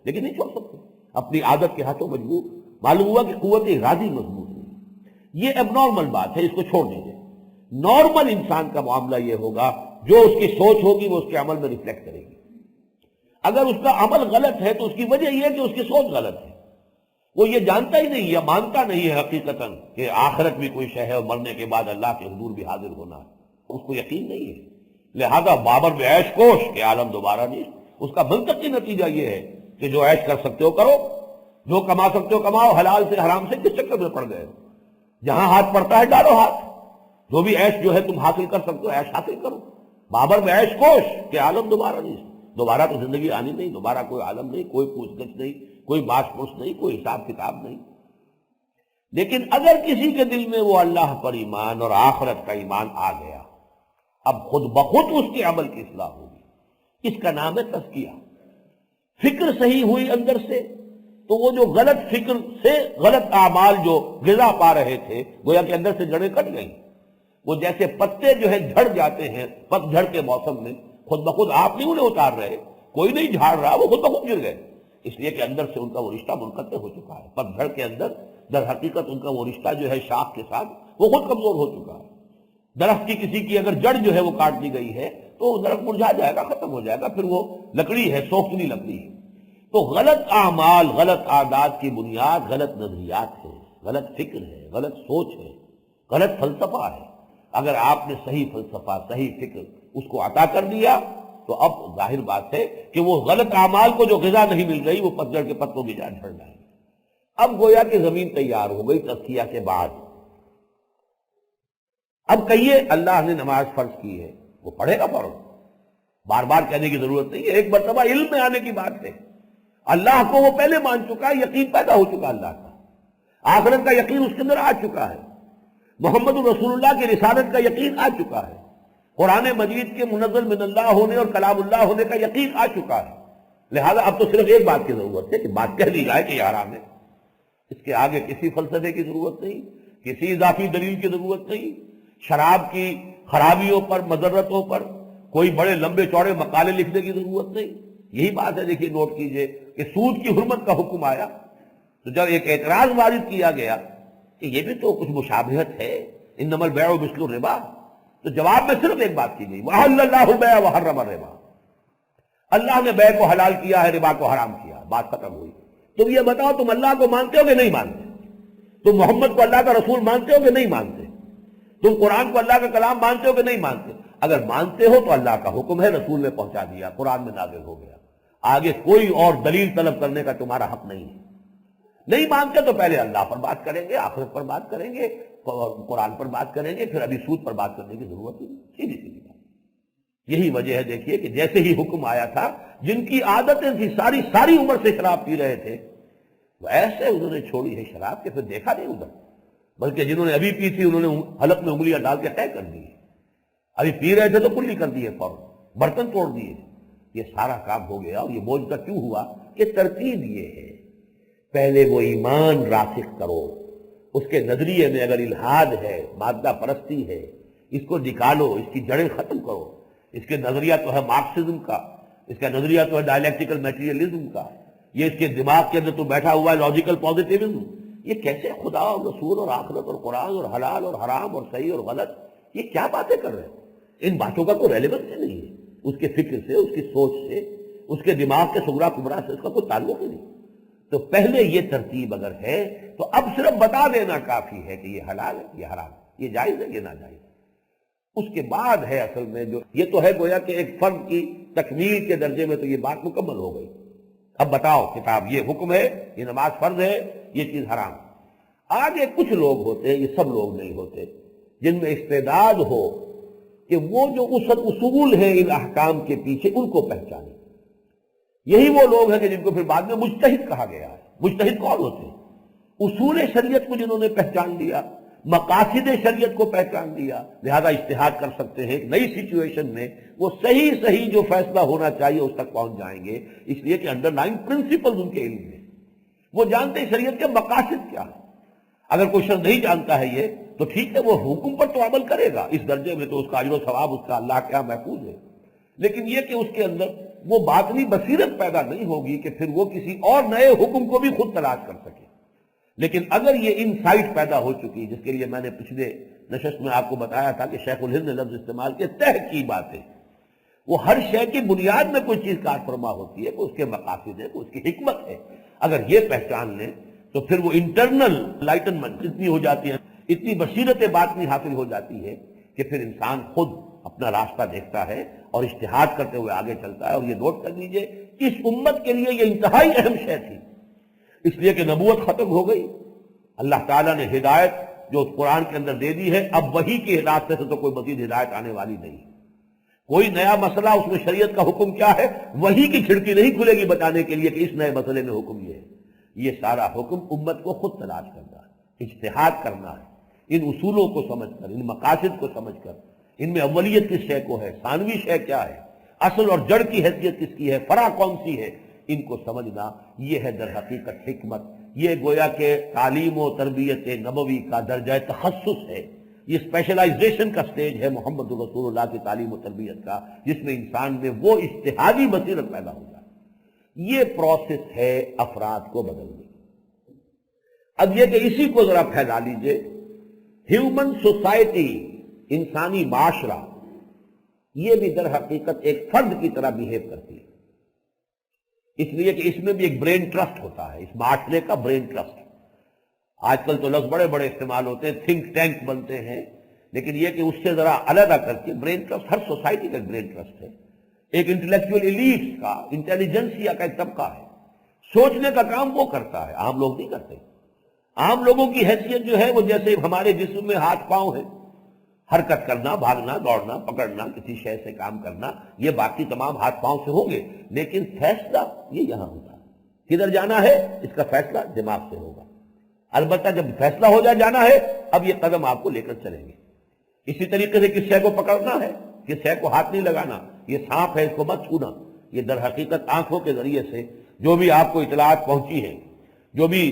لیکن نہیں چھوڑ سکتے اپنی عادت کے ہاتھوں مجبور. معلوم ہوا کہ قوت ارادی مضبوط نہیں. یہ اب نارمل بات ہے، اس کو چھوڑ دیجیے. نارمل انسان کا معاملہ یہ ہوگا جو اس کی سوچ ہوگی وہ اس کے عمل میں ریفلیکٹ کرے گی. اگر اس کا عمل غلط ہے تو اس کی وجہ یہ ہے کہ اس کی سوچ غلط ہے. وہ یہ جانتا ہی نہیں یا مانتا نہیں ہے حقیقتاً کہ آخرت بھی کوئی شے ہے اور مرنے کے بعد اللہ کے حضور بھی حاضر ہونا ہے. اس کو یقین نہیں ہے. لہذا بابر میں عیش کوش کہ عالم دوبارہ نہیں. اس کا منطقی نتیجہ یہ ہے کہ جو عیش کر سکتے ہو کرو، جو کما سکتے ہو کماؤ، حلال سے حرام سے کس چکر میں پڑ گئے. جہاں ہاتھ پڑتا ہے ڈالو ہاتھ. جو بھی عیش جو ہے تم حاصل کر سکتے ہو عیش حاصل کرو. بابر میں عیش کوش کہ عالم دوبارہ نہیں. دوبارہ تو زندگی آنی نہیں، دوبارہ کوئی عالم نہیں، کوئی پوچھ گچھ نہیں، کوئی باش پوچھ نہیں، کوئی حساب کتاب نہیں. لیکن اگر کسی کے دل میں وہ اللہ پر ایمان اور آخرت کا ایمان آ گیا، اب خود بخود اس کے عمل کی اصلاح ہوگی. اس کا نام ہے تزکیہ. فکر صحیح ہوئی اندر سے تو وہ جو غلط فکر سے غلط اعمال جو غذا پا رہے تھے گویا کہ اندر سے جڑیں کٹ گئیں. وہ جیسے پتے جو ہے جھڑ جاتے ہیں پت جھڑ کے موسم میں، خود بخود آپ نہیں انہیں اتار رہے، کوئی نہیں جھاڑ رہا، وہ خود بخود گر گئے. اس لیے کہ اندر سے ان کا وہ رشتہ منقطع ہو چکا ہے. پت جھڑ کے اندر در حقیقت ان کا وہ رشتہ جو ہے شاخ کے ساتھ وہ خود کمزور ہو چکا ہے. درخت کی کسی کی اگر جڑ جو ہے وہ کاٹ دی گئی ہے تو وہ درخت مرجھا جائے گا، ختم ہو جائے گا، پھر وہ لکڑی ہے، سوکھنی لکڑی ہے. تو غلط اعمال، غلط عادات کی بنیاد غلط نظریات ہے، غلط فکر ہے، غلط سوچ ہے، غلط فلسفہ ہے. اگر آپ نے صحیح فلسفہ، صحیح فکر اس کو عطا کر دیا تو اب ظاہر بات ہے کہ وہ غلط اعمال کو جو غذا نہیں مل رہی وہ پتجھڑ کے پتوں کی جان جھڑ جائے. اب گویا کہ زمین تیار ہو گئی تزکیہ کے بعد. اب کہیے اللہ نے نماز فرض کی ہے، وہ پڑھے گا فوراً، بار بار کہنے کی ضرورت نہیں ہے. ایک مرتبہ علم میں آنے کی بات ہے. اللہ کو وہ پہلے مان چکا ہے، یقین پیدا ہو چکا اللہ کا، آخرت کا یقین اس کے اندر آ چکا ہے، محمد رسول اللہ کی رسالت کا یقین آ چکا ہے، قرآن مجید کے منزل من اللہ ہونے اور کلام اللہ ہونے کا یقین آ چکا ہے. لہذا اب تو صرف ایک بات کی ضرورت ہے کہ بات کہہ دی جائے کہ یہ حرام ہے. اس کے آگے کسی فلسفے کی ضرورت نہیں، کسی اضافی دلیل کی ضرورت نہیں. شراب کی خرابیوں پر، مضرتوں پر کوئی بڑے لمبے چوڑے مقالے لکھنے کی ضرورت نہیں. یہی بات ہے. دیکھیے نوٹ کیجئے کہ سود کی حرمت کا حکم آیا تو جب ایک اعتراض وارد کیا گیا کہ یہ بھی تو کچھ مشابہت ہے، انما البیع مثل الربا، تو جواب میں صرف ایک بات کی گئی، وَأَحَلَّ اللَّهُ الْبَيْعَ وَحَرَّمَ الرِّبَا. اللہ نے بیع کو حلال کیا ہے، ربا کو حرام کیا. بات ختم ہوئی. تم یہ بتاؤ تم اللہ کو مانتے ہو کہ نہیں مانتے؟ تم محمد کو اللہ کا رسول مانتے ہو کہ نہیں مانتے؟ تم قرآن کو اللہ کا کلام مانتے ہو کہ نہیں مانتے؟ اگر مانتے ہو تو اللہ کا حکم ہے، رسول نے پہنچا دیا، قرآن میں نازل ہو گیا. آگے کوئی اور دلیل طلب کرنے کا تمہارا حق نہیں ہے. نہیں مانتے تو پہلے اللہ پر بات کریں گے، آخرت پر بات کریں گے، قرآن پر بات کریں گے، پھر ابھی سود پر بات کرنے کی ضرورت ہی نہیں. سیدھی سیدھی بات. یہی وجہ ہے دیکھیے کہ جیسے ہی حکم آیا تھا، جن کی عادتیں تھی ساری عمر سے شراب پی رہے تھے، وہ ایسے انہوں نے چھوڑی ہے شراب کہ پھر دیکھا نہیں ادھر، بلکہ جنہوں نے ابھی پی تھی انہوں نے حلق میں انگلیاں ڈال کے طے کر دی. ابھی پی رہے تھے تو کلی کر دیے، فوراً برتن توڑ دیے. یہ سارا کام ہو گیا. اور یہ موجودہ کیوں ہوا؟ کہ ترتیب یہ ہے، پہلے وہ ایمان راسخ کرو، اس کے نظریے میں اگر الحاد ہے، مادہ پرستی ہے، اس کو نکالو، اس کی جڑیں ختم کرو. اس کے نظریہ تو ہے مارکسزم کا، اس کا نظریہ تو ہے ڈائلیکٹیکل میٹیریلزم کا، یہ اس کے دماغ کے اندر تو بیٹھا ہوا ہے لاجیکل پازیٹیوزم. یہ کیسے خدا اور رسول اور آخرت اور قرآن اور حلال اور حرام اور صحیح اور غلط، یہ کیا باتیں کر رہے ہیں؟ ان باتوں کا کوئی ریلیونس ہی نہیں ہے. اس کے فکر سے، اس کی سوچ سے، اس کے دماغ کے صغرا کبرا سے اس کا کوئی تعلق ہی نہیں. تو پہلے یہ ترتیب اگر ہے تو اب صرف بتا دینا کافی ہے کہ یہ حلال ہے، یہ حرام ہے، یہ جائز ہے، یہ ناجائز ہے. اس کے بعد ہے اصل میں جو یہ تو ہے گویا کہ ایک فرض کی تکمیل کے درجے میں تو یہ بات مکمل ہو گئی. اب بتاؤ کتاب، یہ حکم ہے، یہ نماز فرض ہے، یہ چیز حرام. آگے کچھ لوگ ہوتے ہیں، یہ سب لوگ نہیں ہوتے، جن میں استعداد ہو کہ وہ جو اصول ہیں ان احکام کے پیچھے ان کو پہچانے. یہی وہ لوگ ہیں کہ جن کو پھر بعد میں مجتہد کہا گیا ہے. مجتہد کون ہوتے ہیں؟ اصول شریعت کو جنہوں نے پہچان لیا، مقاصد شریعت کو پہچان لیا، لہذا اجتہاد کر سکتے ہیں. ایک نئی سچویشن میں وہ صحیح جو فیصلہ ہونا چاہیے اس تک پہنچ جائیں گے، اس لیے کہ انڈر لائن پرنسپل ان کے علم میں وہ جانتے ہیں شریعت کے مقاصد کیا ہے. اگر کوئی شخص نہیں جانتا ہے یہ تو ٹھیک ہے، وہ حکم پر تو عمل کرے گا، اس درجے میں تو اس کا اجر و ثواب اس کا اللہ کیا محفوظ ہے. لیکن یہ کہ اس کے اندر وہ باطنی بصیرت پیدا نہیں ہوگی کہ پھر وہ کسی اور نئے حکم کو بھی خود تلاش کر سکے. لیکن اگر یہ انسائٹ پیدا ہو چکی، جس کے لیے میں نے پچھلے نشست میں آپ کو بتایا تھا کہ شیخ الہند نے لفظ استعمال کیا تہ کی باتیں، وہ ہر شے کی بنیاد میں کوئی چیز کار فرما ہوتی ہے، کوئی اس کے مقاصد ہے، کوئی اس کی حکمت ہے. اگر یہ پہچان لیں تو پھر وہ انٹرنل لائٹنمنٹ اتنی ہو جاتی ہے، اتنی بصیرت باطنی حاصل ہو جاتی ہے کہ پھر انسان خود اپنا راستہ دیکھتا ہے اور اجتہاد کرتے ہوئے آگے چلتا ہے. اور یہ نوٹ کر لیجئے، اس امت کے لیے یہ انتہائی اہم شے تھی، اس لیے کہ نبوت ختم ہو گئی. اللہ تعالیٰ نے ہدایت جو قرآن کے اندر دے دی ہے، اب وحی کی ہدایت سے تو کوئی مزید ہدایت آنے والی نہیں. کوئی نیا مسئلہ اس میں شریعت کا حکم کیا ہے، وحی کی کھڑکی نہیں کھلے گی بتانے کے لیے کہ اس نئے مسئلے میں حکم یہ ہے. یہ سارا حکم امت کو خود تلاش کرنا ہے، اجتہاد کرنا ہے، ان اصولوں کو سمجھ کر، ان مقاصد کو سمجھ کر، ان میں اولیت کس شے کو ہے، ثانوی شے کیا ہے، اصل اور جڑ کی حیثیت کس کی ہے، فرع کون سی ہے، ان کو سمجھنا. یہ ہے در حقیقت حکمت. یہ گویا کہ تعلیم و تربیت نبوی کا درجہ تخصص ہے، یہ اسپیشلائزیشن کا سٹیج ہے محمد رسول اللہ کی تعلیم و تربیت کا، جس میں انسان میں وہ اجتہادی بصیرت پیدا ہو جائے. یہ پروسیس ہے افراد کو بدلنے کی. اب یہ کہ اسی کو ذرا پھیلا لیجئے. ہیومن سوسائٹی، انسانی معاشرہ، یہ بھی در حقیقت ایک فرد کی طرح بیہیو کرتی ہے، اس لیے کہ اس میں بھی ایک برین ٹرسٹ ہوتا ہے، اس معاشرے کا برین ٹرسٹ. آج کل تو لفظ بڑے بڑے استعمال ہوتے ہیں، تھنک ٹینک بنتے ہیں، لیکن یہ کہ اس سے ذرا علیحدہ کر کے برین ٹرسٹ ہر سوسائٹی کا برین ٹرسٹ ہے. ایک انٹلیکچوئل ایلیٹس کا، انٹیلیجنسیا کا ایک طبقہ ہے، سوچنے کا کام وہ کرتا ہے، عام لوگ نہیں کرتے. عام لوگوں کی حیثیت جو ہے وہ جیسے ہمارے جسم میں ہاتھ پاؤں ہیں، حرکت کرنا، بھاگنا، دوڑنا، پکڑنا، کسی شے سے کام کرنا، یہ باقی تمام ہاتھ پاؤں سے ہوں گے، لیکن فیصلہ یہ یہاں ہوتا ہے. کدھر جانا ہے اس کا فیصلہ دماغ سے ہوگا. البتہ جب فیصلہ ہو جائے جانا ہے، اب یہ قدم آپ کو لے کر چلیں گے. اسی طریقے سے کس شے کو پکڑنا ہے، کس شے کو ہاتھ نہیں لگانا، یہ سانپ ہے اس کو مت چھونا. یہ در حقیقت آنکھوں کے ذریعے سے جو بھی آپ کو اطلاعات پہنچی ہیں، جو بھی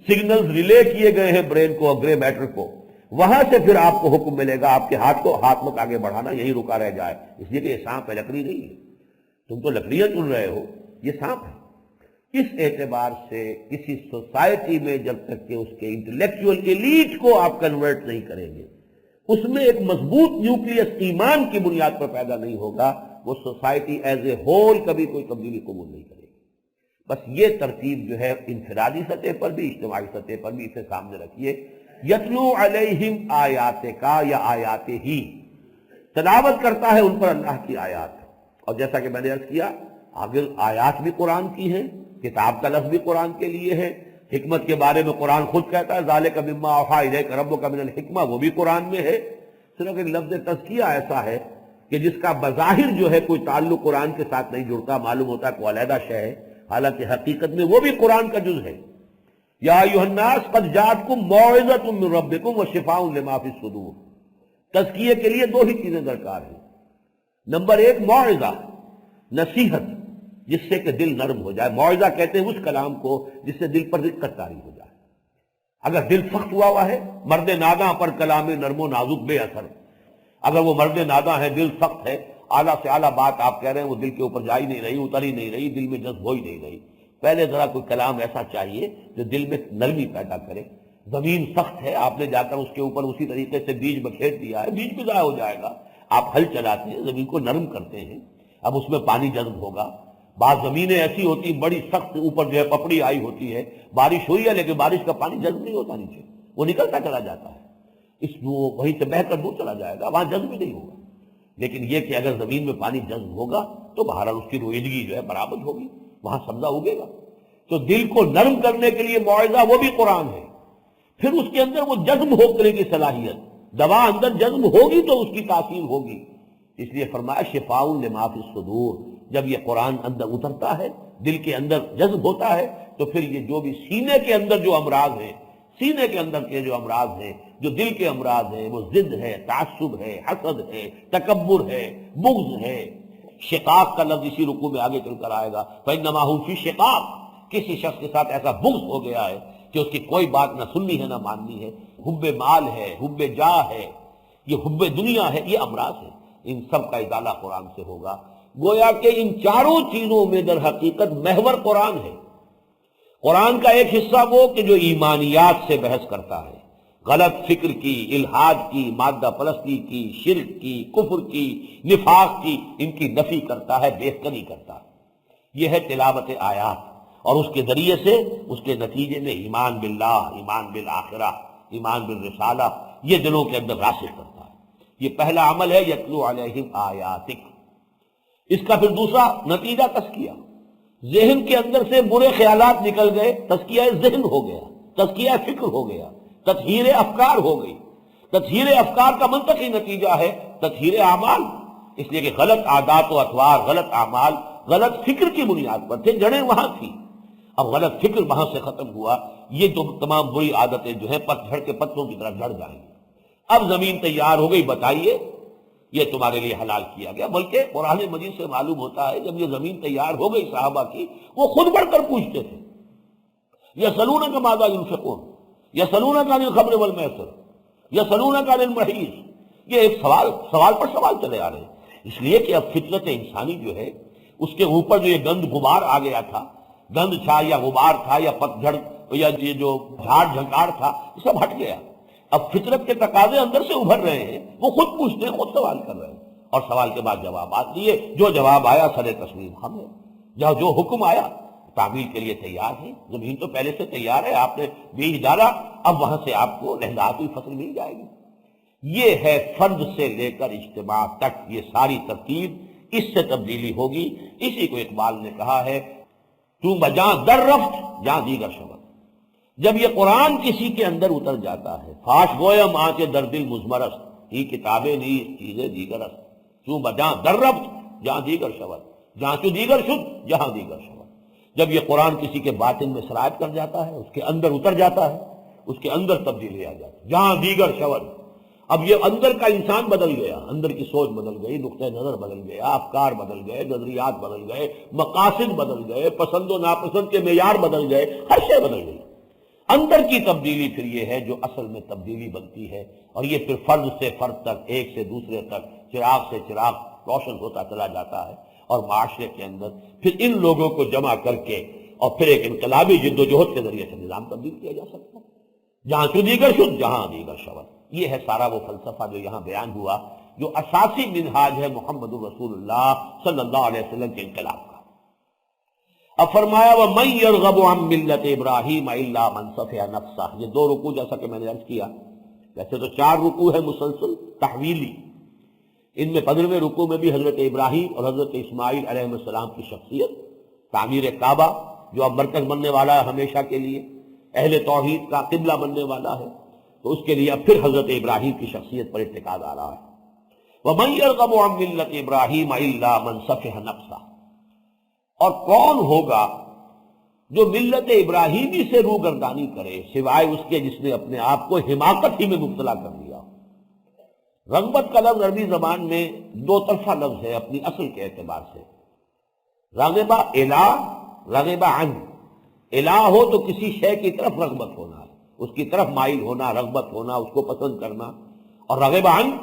سگنلز ریلے کیے گئے ہیں برین کو اور گرے میٹر کو، وہاں سے پھر آپ کو حکم ملے گا آپ کے ہاتھ کو ہاتھ مت آگے بڑھانا، یہی رکا رہ جائے. اس لیے کہ یہ سانپ ہے، لکڑی نہیں ہے. تم تو لکڑیاں چن رہے ہو، یہ سانپ ہے. اس اعتبار سے کسی سوسائٹی میں جب تک کہ اس کے انٹلیکچوئل ایلیٹ کو آپ کنورٹ نہیں کریں گے، اس میں ایک مضبوط نیوکلیس ایمان کی بنیاد پر پیدا نہیں ہوگا، وہ سوسائٹی ایز اے ہول کبھی کوئی تبدیلی قبول نہیں کرے گی. بس یہ ترتیب جو ہے انفرادی سطح پر بھی، اجتماعی سطح پر بھی اسے سامنے رکھیے. یتلو علیہم آیات کا یا آیات ہی، تلاوت کرتا ہے ان پر اللہ کی آیات. اور جیسا کہ میں نے عرض کیا، آگے آیات بھی قرآن کی ہیں، کتاب کا لفظ بھی قرآن کے لیے ہے. حکمت کے بارے میں قرآن خود کہتا ہے ذالک مما اوحی الیک ربک من الحکمہ، وہ بھی قرآن میں ہے. صرف ایک لفظ تزکیہ ایسا ہے کہ جس کا بظاہر جو ہے کوئی تعلق قرآن کے ساتھ نہیں جڑتا، معلوم ہوتا ہے کوئی علیحدہ شے ہے، حالانکہ حقیقت میں وہ بھی قرآن کا جز ہے. یا ایھا الناس قد جاءتکم موعظۃ من ربکم وشفاء لما فی الصدور. تزکیے کے لیے دو ہی چیزیں درکار ہیں. نمبر ایک موعظہ، نصیحت، جس سے کہ دل نرم ہو جائے. موعظہ کہتے ہیں اس کلام کو جس سے دل پر رقت طاری ہو جائے. اگر دل سخت ہوا ہے، مرد ناداں پر کلام نرم و نازک بے اثر. اگر وہ مرد ناداں ہے، دل سخت ہے، اعلیٰ سے اعلیٰ بات آپ کہہ رہے ہیں وہ دل کے اوپر جا ہی نہیں رہی، اتر ہی نہیں رہی، دل میں جذب ہو ہی نہیں رہی. پہلے ذرا کوئی کلام ایسا چاہیے جو دل میں نرمی پیدا کرے. زمین سخت ہے، آپ نے جا کر اس کے اوپر اسی طریقے سے بیج بکھیر دیا ہے، بیج بھی ضائع ہو جائے گا. آپ ہل چلاتے ہیں، زمین کو نرم کرتے ہیں، اب اس میں پانی جذب ہوگا. بعض زمینیں ایسی ہوتی ہیں بڑی سخت، اوپر جو ہے پپڑی آئی ہوتی ہے، بارش ہوئی ہے لیکن بارش کا پانی جذب نہیں ہوتا نیچے، وہ نکلتا چلا جاتا ہے، وہیں سے بہہ کر دور چلا جائے گا، وہاں جذب بھی نہیں ہوگا. لیکن یہ کہ اگر زمین میں پانی جذب ہوگا تو بہرحال اس کی روئیدگی جو ہے برآمد ہوگی، وہاں سبزہ اگے گا. تو دل کو نرم کرنے کے لیے موعظہ وہ بھی قرآن ہے. پھر اس کے اندر وہ جذب ہونے کی صلاحیت، دوا اندر جذب ہوگی تو اس کی تاثیر ہوگی. اس لیے فرمایا شفاء لما فی الصدور. جب یہ قرآن اندر اترتا ہے، دل کے اندر جذب ہوتا ہے، تو پھر یہ جو بھی سینے کے اندر جو امراض ہیں، سینے کے اندر کے جو امراض ہیں، جو دل کے امراض ہیں، وہ ضد ہے، تعصب ہے، حسد ہے، تکبر ہے، بغض ہے. شقاق کا لفظ اسی رکوع میں آگے چل کر آئے گا. فإنما هم فی شقاق. کسی شخص کے ساتھ ایسا بغض ہو گیا ہے کہ اس کی کوئی بات نہ سننی ہے نہ ماننی ہے. حب مال ہے، حب جاہ ہے، یہ حب دنیا ہے، یہ امراض ہے. ان سب کا ازالہ قرآن سے ہوگا. گویا کہ ان چاروں چیزوں میں در حقیقت محور قرآن ہے۔ قرآن کا ایک حصہ وہ کہ جو ایمانیات سے بحث کرتا ہے، غلط فکر کی، الحاد کی، مادہ پرستی کی، شرک کی، کفر کی، نفاق کی، ان کی نفی کرتا ہے، بہتری کرتا ہے۔ یہ ہے تلاوت آیات، اور اس کے ذریعے سے اس کے نتیجے میں ایمان باللہ، ایمان بالآخرہ، ایمان بالرسالہ، یہ دلوں کے اندر راسخ کرتا ہے۔ یہ پہلا عمل ہے یتلو علیہم آیاتک۔ اس کا پھر دوسرا نتیجہ تزکیہ، ذہن کے اندر سے برے خیالات نکل گئے، تزکیہ ذہن ہو گیا، تزکیہ فکر ہو گیا، تطہیر افکار ہو گئی۔ تطہیر افکار کا منطقی نتیجہ ہے تطہیر اعمال، اس لیے کہ غلط عادات و اطوار، غلط اعمال غلط فکر کی بنیاد پر تھے، جڑیں وہاں تھی۔ اب غلط فکر وہاں سے ختم ہوا، یہ جو تمام بری عادتیں جو ہیں پت جھڑ کے پتوں کی طرح جھڑ جائیں گی۔ اب زمین تیار ہو گئی، بتائیے یہ تمہارے لیے حلال کیا گیا۔ بلکہ قرآن مجید سے معلوم ہوتا ہے جب یہ زمین تیار ہو گئی صحابہ کی، وہ خود بڑھ کر پوچھتے تھے، یسألونک ماذا ينفقون، یسألونک عن الخمر والمیسر، یسألونک عن المحیض۔ یہ ایک سوال پر سوال چلے آ رہے ہیں، اس لیے کہ اب فطرت انسانی جو ہے اس کے اوپر جو یہ گند غبار آ گیا تھا، گند تھا یا غبار تھا یا پتجھڑ یا یہ جو جھاڑ جھنکار تھا، یہ سب ہٹ گیا۔ اب فطرت کے تقاضے اندر سے ابھر رہے ہیں، وہ خود پوچھتے ہیں، خود سوال کر رہے ہیں، اور سوال کے بعد جوابات دیے۔ جو جواب آیا سر تسلیم ہم ہے، جہاں جو حکم آیا تعمیل کے لیے تیار ہے۔ زمین تو پہلے سے تیار ہے، آپ نے بیج ڈالا، اب وہاں سے آپ کو لہلاتی فصل مل جائے گی۔ یہ ہے فرد سے لے کر اجتماع تک یہ ساری ترتیب، اس سے تبدیلی ہوگی۔ اسی کو اقبال نے کہا ہے تو بجاں در رفت جہاں دیگر شبد۔ جب یہ قرآن کسی کے اندر اتر جاتا ہے، فاش گویا ماں کے در دل مزمرست ہی کتابیں نہیں چیزیں دیگر است، تو بجاں در رفت جہاں دیگر شبد، جہاں تو دیگر شد جہاں دیگر شبد۔ جب یہ قرآن کسی کے باطن میں سرایت کر جاتا ہے، اس کے اندر اتر جاتا ہے، اس کے اندر تبدیلی آ جاتی ہے، جہاں دیگر شبد۔ اب یہ اندر کا انسان بدل گیا، اندر کی سوچ بدل گئی، نقطہ نظر بدل گیا، افکار بدل گئے، نظریات بدل گئے، مقاصد بدل گئے، پسند و ناپسند کے معیار بدل گئے، ہر شے بدل گئی۔ اندر کی تبدیلی پھر یہ ہے جو اصل میں تبدیلی بنتی ہے، اور یہ پھر فرد سے فرد تک، ایک سے دوسرے تک، چراغ سے چراغ روشن ہوتا چلا جاتا ہے، اور معاشرے کے اندر پھر ان لوگوں کو جمع کر کے اور پھر ایک انقلابی جد و جہد کے ذریعے سے نظام تبدیل کیا جا سکتا ہے، جہاں تو دیگر شد جہاں دیگر شبد۔ یہ ہے سارا وہ فلسفہ جو یہاں بیان ہوا، جو اساسی منہاج ہے محمد رسول اللہ صلی اللہ علیہ وسلم کے انقلاب کا۔ اب فرمایا وَمَن يَرْغَبُ عَن مِّلَّةِ إِبْرَاهِيمَ إِلَّا مَن سَفِهَ نَفْسَهُ۔ یہ دو رکوع جیسا کہ میں نے عرض کیا، ویسے تو 4 رکوع ہے مسلسل تحویلی، ان میں 15ویں رکوع میں بھی حضرت ابراہیم اور حضرت اسماعیل علیہ السلام کی شخصیت، تعمیر کعبہ جو اب مرکز بننے والا ہے ہمیشہ کے لیے، اہل توحید کا قبلہ بننے والا ہے، تو اس کے لیے اب پھر حضرت ابراہیم کی شخصیت پر ارتکاز آ رہا ہے۔ وَمَن يَرْغَبُ عَن مِّلَّةِ إِبْرَاهِيمَ إِلَّا مَن سَفِهَ نَفْسَهُ۔ اور کون ہوگا جو ملت ابراہیمی سے روگردانی کرے سوائے اس کے جس نے اپنے آپ کو حماقت ہی میں مبتلا کر لیا۔ رغبت کا لفظ عربی زبان میں 2 طرفہ لفظ ہے اپنی اصل کے اعتبار سے، رغبہ الہ، رغبہ عن۔ الہ ہو تو کسی شے کی طرف رغبت ہونا ہے، اس کی طرف مائل ہونا، رغبت ہونا، اس کو پسند کرنا، اور رغبہ عن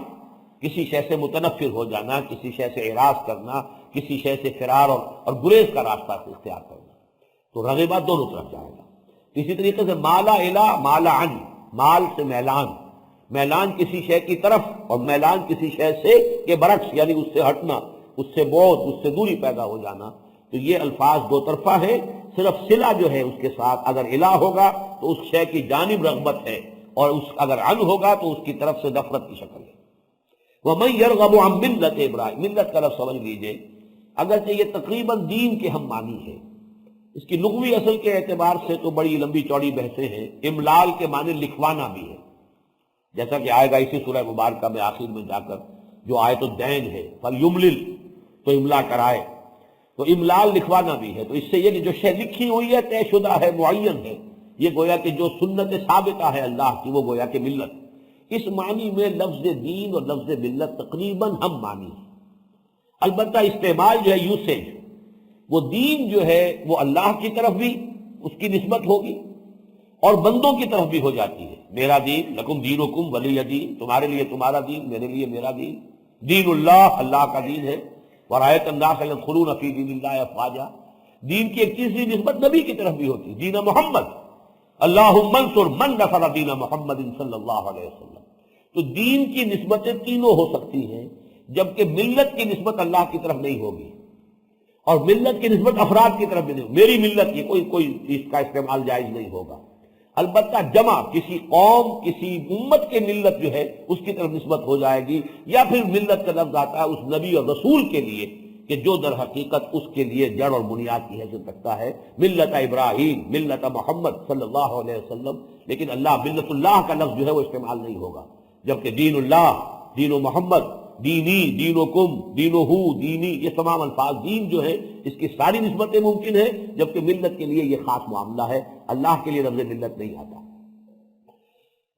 کسی شے سے متنفر ہو جانا، کسی شے سے اعراض کرنا، کسی شے سے فرار اور گریز کا راستہ اختیار کرنا۔ تو رغبہ دونوں طرف جائے گا۔ اسی طریقے سے مالا الہ مالا عن، مال سے میلان، میلان کسی شے کی طرف اور میلان کسی شے سے کے برعکس، یعنی اس سے ہٹنا، اس سے بعد، اس سے دوری پیدا ہو جانا۔ تو یہ الفاظ 2 طرفہ ہے، صرف صلہ جو ہے اس کے ساتھ اگر الہ ہوگا تو اس شے کی جانب رغبت ہے، اور اگر عن ہوگا تو اس کی طرف سے نفرت کی شکل ہے۔ وَمَن يَرْغَبُ عَن مِّلَّةِ إِبْرَاهِيمَ، ملت کا لفظ سمجھ لیجئے، اگرچہ یہ تقریباً دین کے ہم معنی ہے، اس کی لغوی اصل کے اعتبار سے تو بڑی لمبی چوڑی بحثیں ہیں۔ املال کے معنی لکھوانا بھی ہے، جیسا کہ آئے گا اسی سورہ مبارکہ میں آخر میں جا کر، جو آیت الدین ہے فَلْيُمْلِلْ، تو املا کرائے، تو املال لکھوانا بھی ہے۔ تو اس سے یہ کہ جو شے لکھی ہوئی ہے، طے شدہ ہے، معین ہے، یہ گویا کہ جو سنت ثابتہ ہے اللہ کی، وہ گویا کہ ملت۔ اس معنی میں لفظ دین اور لفظ ملت تقریباً ہم معنی ہیں، البتہ استعمال جو ہے یوسیج، وہ دین جو ہے وہ اللہ کی طرف بھی اس کی نسبت ہوگی اور بندوں کی طرف بھی ہو جاتی ہے۔ میرا دین لکم دینکم ولی دین، تمہارے لیے تمہارا دین، میرے لیے میرا دین۔ دین اللہ، اللہ کا دین ہے، ورأيت الناس يدخلون في دين الله افواجا، دین کی ایک تیسری نسبت نبی کی طرف بھی ہوتی ہے، دین محمد، اللہم انصر من نصر دین محمد صلی اللہ علیہ وسلم۔ تو دین کی نسبتیں تینوں ہو سکتی ہیں، جبکہ ملت کی نسبت اللہ کی طرف نہیں ہوگی، اور ملت کی نسبت افراد کی طرف بھی نہیں ہوگی۔ میری ملت کی کوئی اس کا استعمال جائز نہیں ہوگا۔ البتہ جمع کسی قوم، کسی امت کے ملت جو ہے اس کی طرف نسبت ہو جائے گی، یا پھر ملت کا لفظ آتا ہے اس نبی اور رسول کے لیے کہ جو در حقیقت اس کے لیے جڑ اور بنیاد کی حیثیت رکھتا ہے، ملت ابراہیم، ملت محمد صلی اللہ علیہ وسلم، لیکن اللہ ملت اللہ کا لفظ جو ہے وہ استعمال نہیں ہوگا، جبکہ دین اللہ، دین و محمد، دینی، دینکم، دینہو، دینی، یہ تمام الفاظ دین جو ہے اس کی ساری نسبتیں ممکن ہیں، جبکہ ملت کے لیے یہ خاص معاملہ ہے، اللہ کے لیے لفظ ملت نہیں آتا۔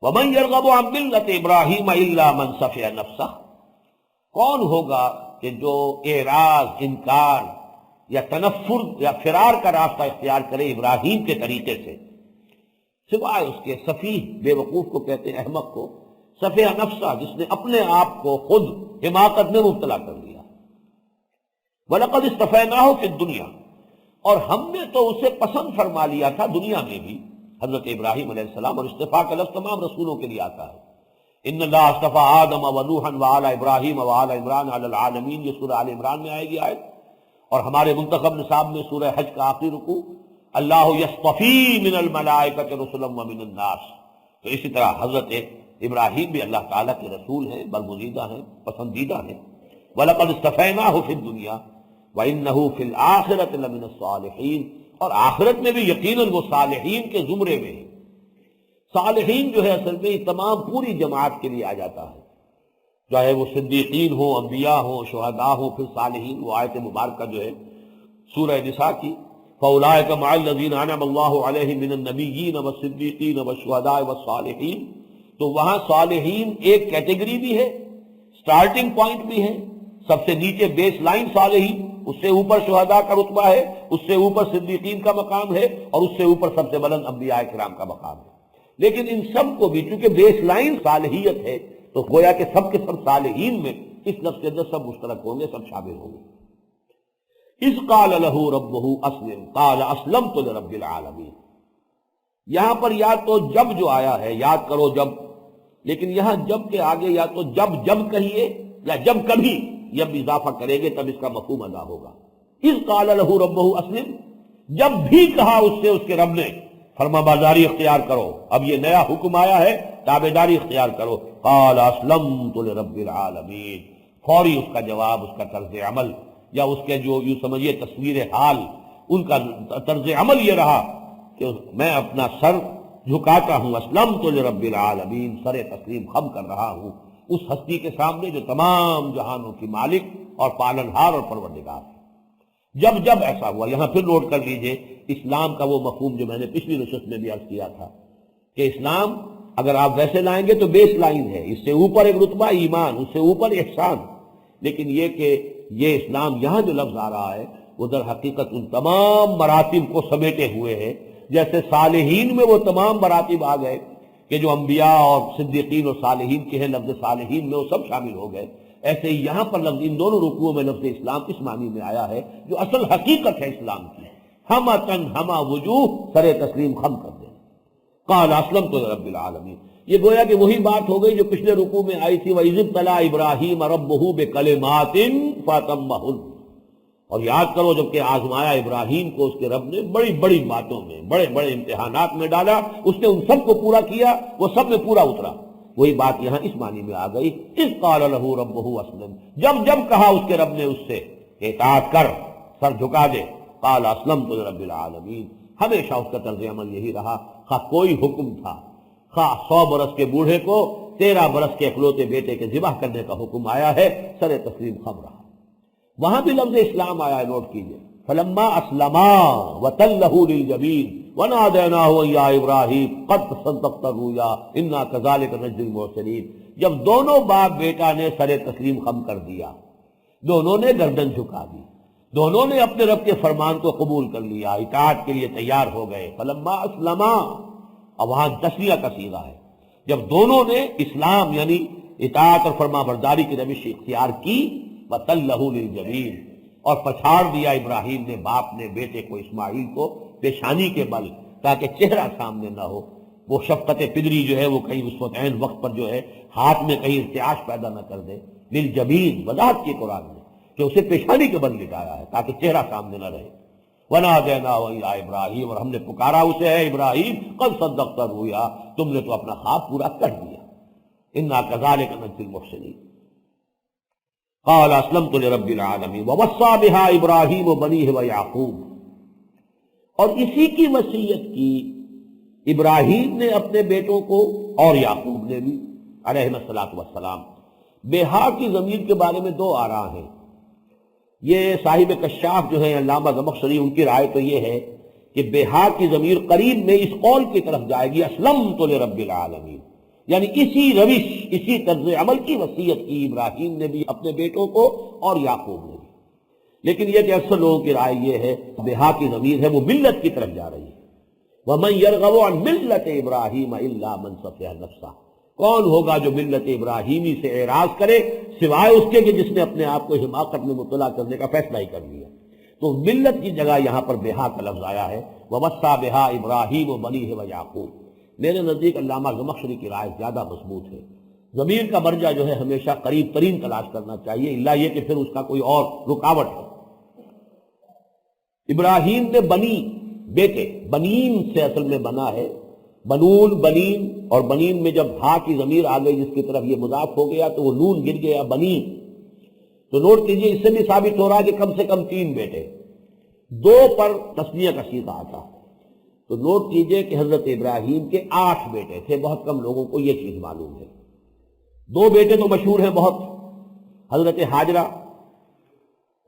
وَمَنْ يَرْغَبُ عَنْ مِلَّةِ إِبْرَاهِيمَ إِلَّا مَنْ سَفِهَ نَفْسَهُ، کون ہوگا کہ جو اعراض، انکار یا تنفر یا فرار کا راستہ اختیار کرے ابراہیم کے طریقے سے، سوائے اس کے سفیہ، بے وقوف کو کہتے ہیں، احمق کو، سفیہ نفسہ، جس نے اپنے آپ کو خود حماقت میں مبتلا کر لیا۔ وَلَقَدِ اصْطَفَيْنَاهُ فِي الدُّنْيَا، اور ہم نے تو اسے پسند فرما لیا تھا دنیا میں بھی، حضرت ابراہیم علیہ السلام، اور استفاء کا لفظ تمام رسولوں کے لیے آتا ہے۔ ان اللہ اصطفى آدم ونوحا وآل ابراہیم وآل عمران علی العالمین، یہ سورہ آل عمران میں آئے گی آیت، اور ہمارے منتخب نصاب میں سورہ حج کا آخری رکوع، اللہ یصطفی من الملائکۃ رسلا ومن الناس، تو اسی طرح حضرت ابراہیم بھی اللہ تعالیٰ کے رسول ہیں، برگزیدہ ہیں، پسندیدہ ہیں۔ وَلَقَدْ اصْطَفَيْنَاهُ فِي الدُّنْيَا وَإِنَّهُ فِي الْآخِرَةِ لَمِنَ الصَّالِحِينَ، اور آخرت میں بھی یقیناً وہ صالحین کے زمرے میں ہیں۔ صالحین جو ہے اصل میں تمام پوری جماعت کے لیے آ جاتا ہے، چاہے وہ صدیقین ہوں، انبیاء ہوں، شہداء ہوں، پھر صالحین۔ وہ آیت مبارکہ جو ہے سورہ نساء کی، فَأُولَٰئِكَ مَعَ الَّذِينَ أَنْعَمَ اللَّهُ عَلَيْهِم مِّنَ النَّبِيِّينَ وَالصِّدِّيقِينَ وَالشُّهَدَاءِ وَالصَّالِحِينَ، تو وہاں صالحین ایک کیٹیگری بھی ہے، سٹارٹنگ پوائنٹ بھی ہے، سب سے نیچے بیس لائن صالحین، اس سے اوپر شہداء کا رتبہ ہے، اس سے اوپر صدیقین کا مقام ہے، اور اس سے اوپر سب سے بلند انبیاء کرام کا مقام ہے۔ لیکن ان سب کو بھی چونکہ بیس لائن صالحیت ہے، تو گویا کہ سب کے سب صالحین میں اس لفظ کے اندر سب مشترک ہوں گے، سب شامل ہوں گے۔ اذ قال له ربه اسلم قال اسلمت لرب العالمین، یہاں پر یا تو جب جو آیا ہے، یاد کرو جب، لیکن یہاں جب کے آگے یا تو جب کہیے یا جب کبھی جب اضافہ کریں گے تب اس کا مفہوم ادا ہوگا۔ اذ قال له ربه اسلم، جب بھی کہا اس سے اس کے رب نے فرما برداری اختیار کرو، اب یہ نیا حکم آیا ہے، تابعداری اختیار کرو، قال اسلمت لرب العالمین، فوری اس کا جواب، اس کا طرز عمل، یا اس کے جو یوں سمجھیے تصویر حال، ان کا طرز عمل یہ رہا کہ میں اپنا سر جھکاتا ہوں، اسلمت لرب العالمین، سر تسلیم خم کر رہا ہوں اس ہستی کے سامنے جو تمام جہانوں کی مالک اور پالنہار اور پروردگار ہے۔ جب ایسا ہوا، یہاں پھر نوٹ کر لیجئے اسلام کا وہ مفہوم جو میں نے پچھلی نشست میں بھی عرض کیا تھا کہ اسلام اگر آپ ویسے لائیں گے تو بیس لائن ہے، اس سے اوپر ایک رتبہ ایمان، اس سے اوپر احسان، لیکن یہ کہ یہ اسلام یہاں جو لفظ آ رہا ہے وہ در حقیقت ان تمام مراتب کو سمیٹے ہوئے ہے، جیسے صالحین میں وہ تمام مراتب آ گئے کہ جو انبیاء اور صدیقین اور صالحین کے ہیں، لفظ صالحین میں وہ سب شامل ہو گئے، ایسے ہی یہاں پر لفظ ان دونوں رکوعوں میں لفظ اسلام اس معنی میں آیا ہے جو اصل حقیقت ہے اسلام کی، ہما وجوہ، سر تسلیم خم کر دیں، قال اسلمت لرب العالمین۔ یہ گویا کہ وہی بات ہو گئی جو پچھلے رکوع میں آئی تھی، وَإِذِ ابْتَلَىٰ إِبْرَاهِيمَ رَبُّهُ بِكَلِمَاتٍ فَأَتَمَّهُنَّ، اور یاد کرو جب کہ آزمایا ابراہیم کو اس کے رب نے بڑی بڑی باتوں میں، بڑے بڑے امتحانات میں ڈالا، اس نے ان سب کو پورا کیا، وہ سب میں پورا اترا۔ وہی بات یہاں اس معنی میں آ گئی، اذ قال له ربه اسلم، جب کہا اس کے رب نے اس سے اطاعت کر، سر جھکا دے، قال اسلمت لرب العالمین، ہمیشہ اس کا طرز عمل یہی رہا، خواہ کوئی حکم تھا، خواہ 100 برس کے بوڑھے کو 13 برس کے اکلوتے بیٹے کے ذبح کرنے کا حکم آیا ہے، سر تسلیم خم رہا۔ وہاں بھی لفظ اسلام آیا ہے، نوٹ کیجئے، فلما اسلما وتلہ للجبین ونادیناہ ان یا ابراہیم قد صدقت الرؤیا انا کذالک نجزی المحسنین، جب دونوں باپ بیٹا نے سر تسلیم خم کر دیا، دونوں نے گردن جھکا دی، دونوں نے اپنے رب کے فرمان کو قبول کر لیا، اطاعت کے لیے تیار ہو گئے، فلما اسلما، اب وہاں تسلیہ کا صیغہ ہے، جب دونوں نے اسلام یعنی اطاعت اور فرما برداری کی روش اختیار کی، وَتَلَّهُ لِلْجَبِينِ، اور پچھاڑ دیا ابراہیم نے باپ نے بیٹے کو اسماعیل کو پیشانی کے بل، تاکہ چہرہ سامنے نہ ہو۔ وہ شفقت پدری جو ہے وہ کہیں اس وقت عین وقت پر جو ہے ہاتھ میں کہیں ارتعاش پیدا نہ کر دے۔ للجبین وضاحت کی قرآن نے کہ اسے پیشانی کے بل لٹایا ہے تاکہ چہرہ سامنے نہ رہے۔ وَنَادَيْنَاهُ إِلَىٰ إِبْرَاهِيمَ، اور ہم نے پکارا اسے، ہے ابراہیم قد صدقت الرؤيا، تم نے تو اپنا خواب پورا کر دیا۔ إِنَّا كَذَلِكَ نَجْزِي الْمُحْسِنِينَ قَالَ أَسْلَمْتُ لِرَبِّ الْعَالَمِينَ وَوَصَّىٰ بِهَا إِبْرَاهِيمُ بَنِيهِ وَيَعْقُوبُ، اور اسی کی وصیت کی ابراہیم نے اپنے بیٹوں کو اور یعقوب نے بھی علیہ السلام۔ بہا کی ضمیر کے بارے میں دو آراء ہیں۔ یہ صاحب کشاف جو ہیں علامہ زمخشری، ان کی رائے تو یہ ہے کہ بہا کی ضمیر قریب میں اس قول کی طرف جائے گی اسلمت لرب العالمین، یعنی اسی روش اسی طرز عمل کی وصیت کی ابراہیم نے بھی اپنے بیٹوں کو اور یعقوب نے بھی۔ لیکن یہ کہ اکثر لوگوں کی رائے یہ ہے بہا کی ضمیر ہے وہ ملت کی طرف جا رہی ہے۔ وَمَن يَرْغَبُ عَن مِلَّةِ إِبْرَاهِيمَ إِلَّا مَن سَفِهَ نَفْسَهُ، کون ہوگا جو ملت ابراہیمی سے اعراض کرے سوائے اس کے کہ جس نے اپنے آپ کو حماقت میں مبتلا کرنے کا فیصلہ ہی کر لیا۔ تو ملت کی جگہ یہاں پر بہا کا لفظ آیا ہے، وَوَصَّىٰ بِهَا إِبْرَاهِيمُ بَنِيهِ وَيَعْقُوبُ۔ میرے نزدیک علامہ زمخشری کی رائے زیادہ مضبوط ہے۔ ضمیر کا مرجع جو ہے ہمیشہ قریب ترین تلاش کرنا چاہیے، الا یہ کہ پھر اس کا کوئی اور رکاوٹ ہے۔ ابراہیم نے بنی بیٹے، بنین سے اصل میں بنا ہے، بنون بنین، اور بنین میں جب ہا کی ضمیر آ گئی جس کی طرف یہ مضاف ہو گیا تو وہ نون گر گیا بنین۔ تو نوٹ کیجئے اس سے بھی ثابت ہو رہا ہے کہ کم سے کم 3 بیٹے، 2 پر تسنیہ کا صیغہ آتا۔ تو نوٹ کیجئے کہ حضرت ابراہیم کے 8 بیٹے تھے، بہت کم لوگوں کو یہ چیز معلوم ہے۔ 2 بیٹے تو مشہور ہیں بہت، حضرت حاجرہ،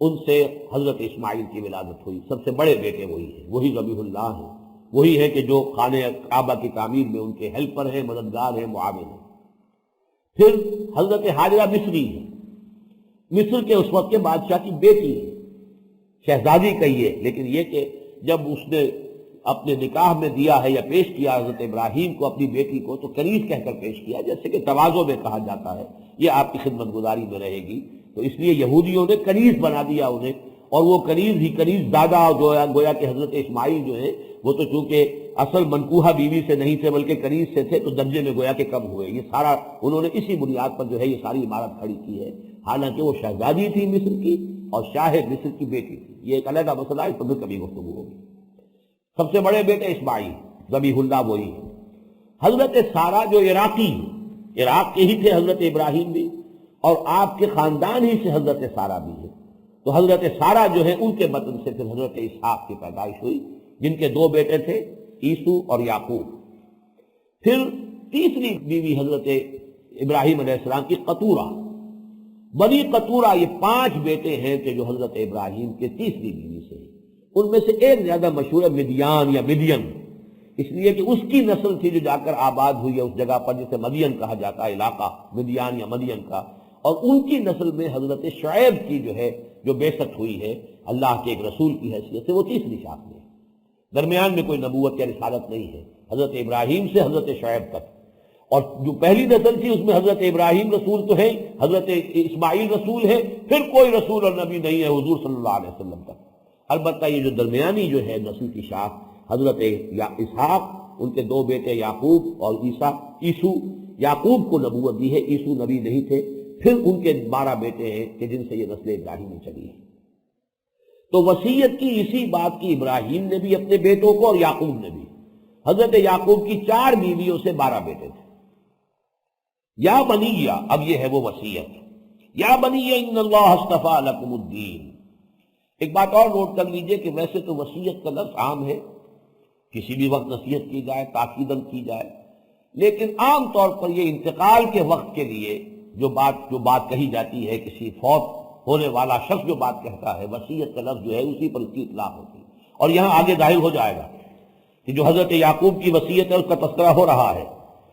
ان سے حضرت اسماعیل کی ولادت ہوئی، سب سے بڑے بیٹے وہی ہیں، وہی ذبیح اللہ ہیں، وہی ہے کہ جو خانہ کعبہ کی تعمیر میں ان کے ہیلپر ہیں، مددگار ہیں، معاون ہیں۔ پھر حضرت حاجرہ مصری ہیں، مصر کے اس وقت کے بادشاہ کی بیٹی ہے، شہزادی کہیے، لیکن یہ کہ جب اس نے اپنے نکاح میں دیا ہے یا پیش کیا حضرت ابراہیم کو اپنی بیٹی کو تو کنیز کہہ کر پیش کیا، جیسے کہ تواضع میں کہا جاتا ہے، یہ آپ کی خدمت گزاری میں رہے گی۔ تو اس لیے یہودیوں نے کنیز بنا دیا انہیں، اور وہ کنیز ہی کنیز دادا جو ہے گویا کہ حضرت اسماعیل جو ہے وہ تو چونکہ اصل منکوحہ بیوی سے نہیں تھے بلکہ کنیز سے تھے، تو درجے میں گویا کہ کم ہوئے۔ یہ سارا انہوں نے اسی بنیاد پر جو ہے یہ ساری عمارت کھڑی کی ہے، حالانکہ وہ شہزادی تھی مصر کی اور شاہ مصر کی بیٹی تھی۔ یہ ایک علیحدہ مسئلہ ہے، اس پر کبھی گفتگو ہوگی۔ سب سے بڑے بیٹے اسماعیل، ذبیح اللہ وہی ہے۔ حضرت سارہ جو عراقی، عراق کے ہی تھے حضرت ابراہیم بھی، اور آپ کے خاندان ہی سے حضرت سارہ بھی ہے، تو حضرت سارہ جو ہے ان کے بطن سے پھر حضرت اسحاق کی پیدائش ہوئی، جن کے 2 بیٹے تھے عیسو اور یعقوب۔ پھر تیسری بیوی حضرت ابراہیم علیہ السلام کی قطورہ، بنی قطورہ، یہ 5 بیٹے ہیں کہ جو حضرت ابراہیم کے تیسری بیوی سے ہیں۔ ان میں سے ایک زیادہ مشہور ہے مدیان یا مدین، اس لیے کہ اس کی نسل تھی جو جا کر آباد ہوئی ہے اس جگہ پر جسے مدین کہا جاتا ہے، علاقہ مدیان یا مدین کا، اور ان کی نسل میں حضرت شعیب کی جو ہے جو بعثت ہوئی ہے اللہ کے ایک رسول کی حیثیت سے، وہ تیسری شاخ میں ہے۔ درمیان میں کوئی نبوت یا رسالت نہیں ہے حضرت ابراہیم سے حضرت شعیب تک، اور جو پہلی نسل تھی اس میں حضرت ابراہیم رسول تو ہے، حضرت اسماعیل رسول ہے، پھر کوئی رسول اور نبی نہیں ہے حضور صلی اللہ علیہ وسلم تک۔ البتہ یہ جو درمیانی جو ہے نسل کی شاخ حضرت اسحاق، ان کے 2 بیٹے یعقوب اور عیسو، یعقوب کو نبوت دی ہے، عیسو نبی نہیں تھے، پھر ان کے 12 بیٹے ہیں کہ جن سے یہ نسل ابراہیمی چلی ہے۔ تو وصیت کی اسی بات کی ابراہیم نے بھی اپنے بیٹوں کو اور یعقوب نے بھی۔ حضرت یعقوب کی 4 بیویوں سے 12 بیٹے تھے۔ یا بنی، اب یہ ہے وہ وصیت، یا بنی ان اللہ اصطفیٰ لکم الدین۔ ایک بات اور نوٹ کر لیجئے کہ ویسے تو وصیت کا لفظ عام ہے، کسی بھی وقت نصیحت کی جائے، تاکیداً کی جائے، لیکن عام طور پر یہ انتقال کے وقت کے لیے جو بات کہی جاتی ہے، کسی فوت ہونے والا شخص جو بات کہتا ہے، وصیت کا لفظ جو ہے اسی پر اس کی اطلاق ہوتی ہے۔ اور یہاں آگے ظاہر ہو جائے گا کہ جو حضرت یعقوب کی وصیت ہے اس کا تذکرہ ہو رہا ہے،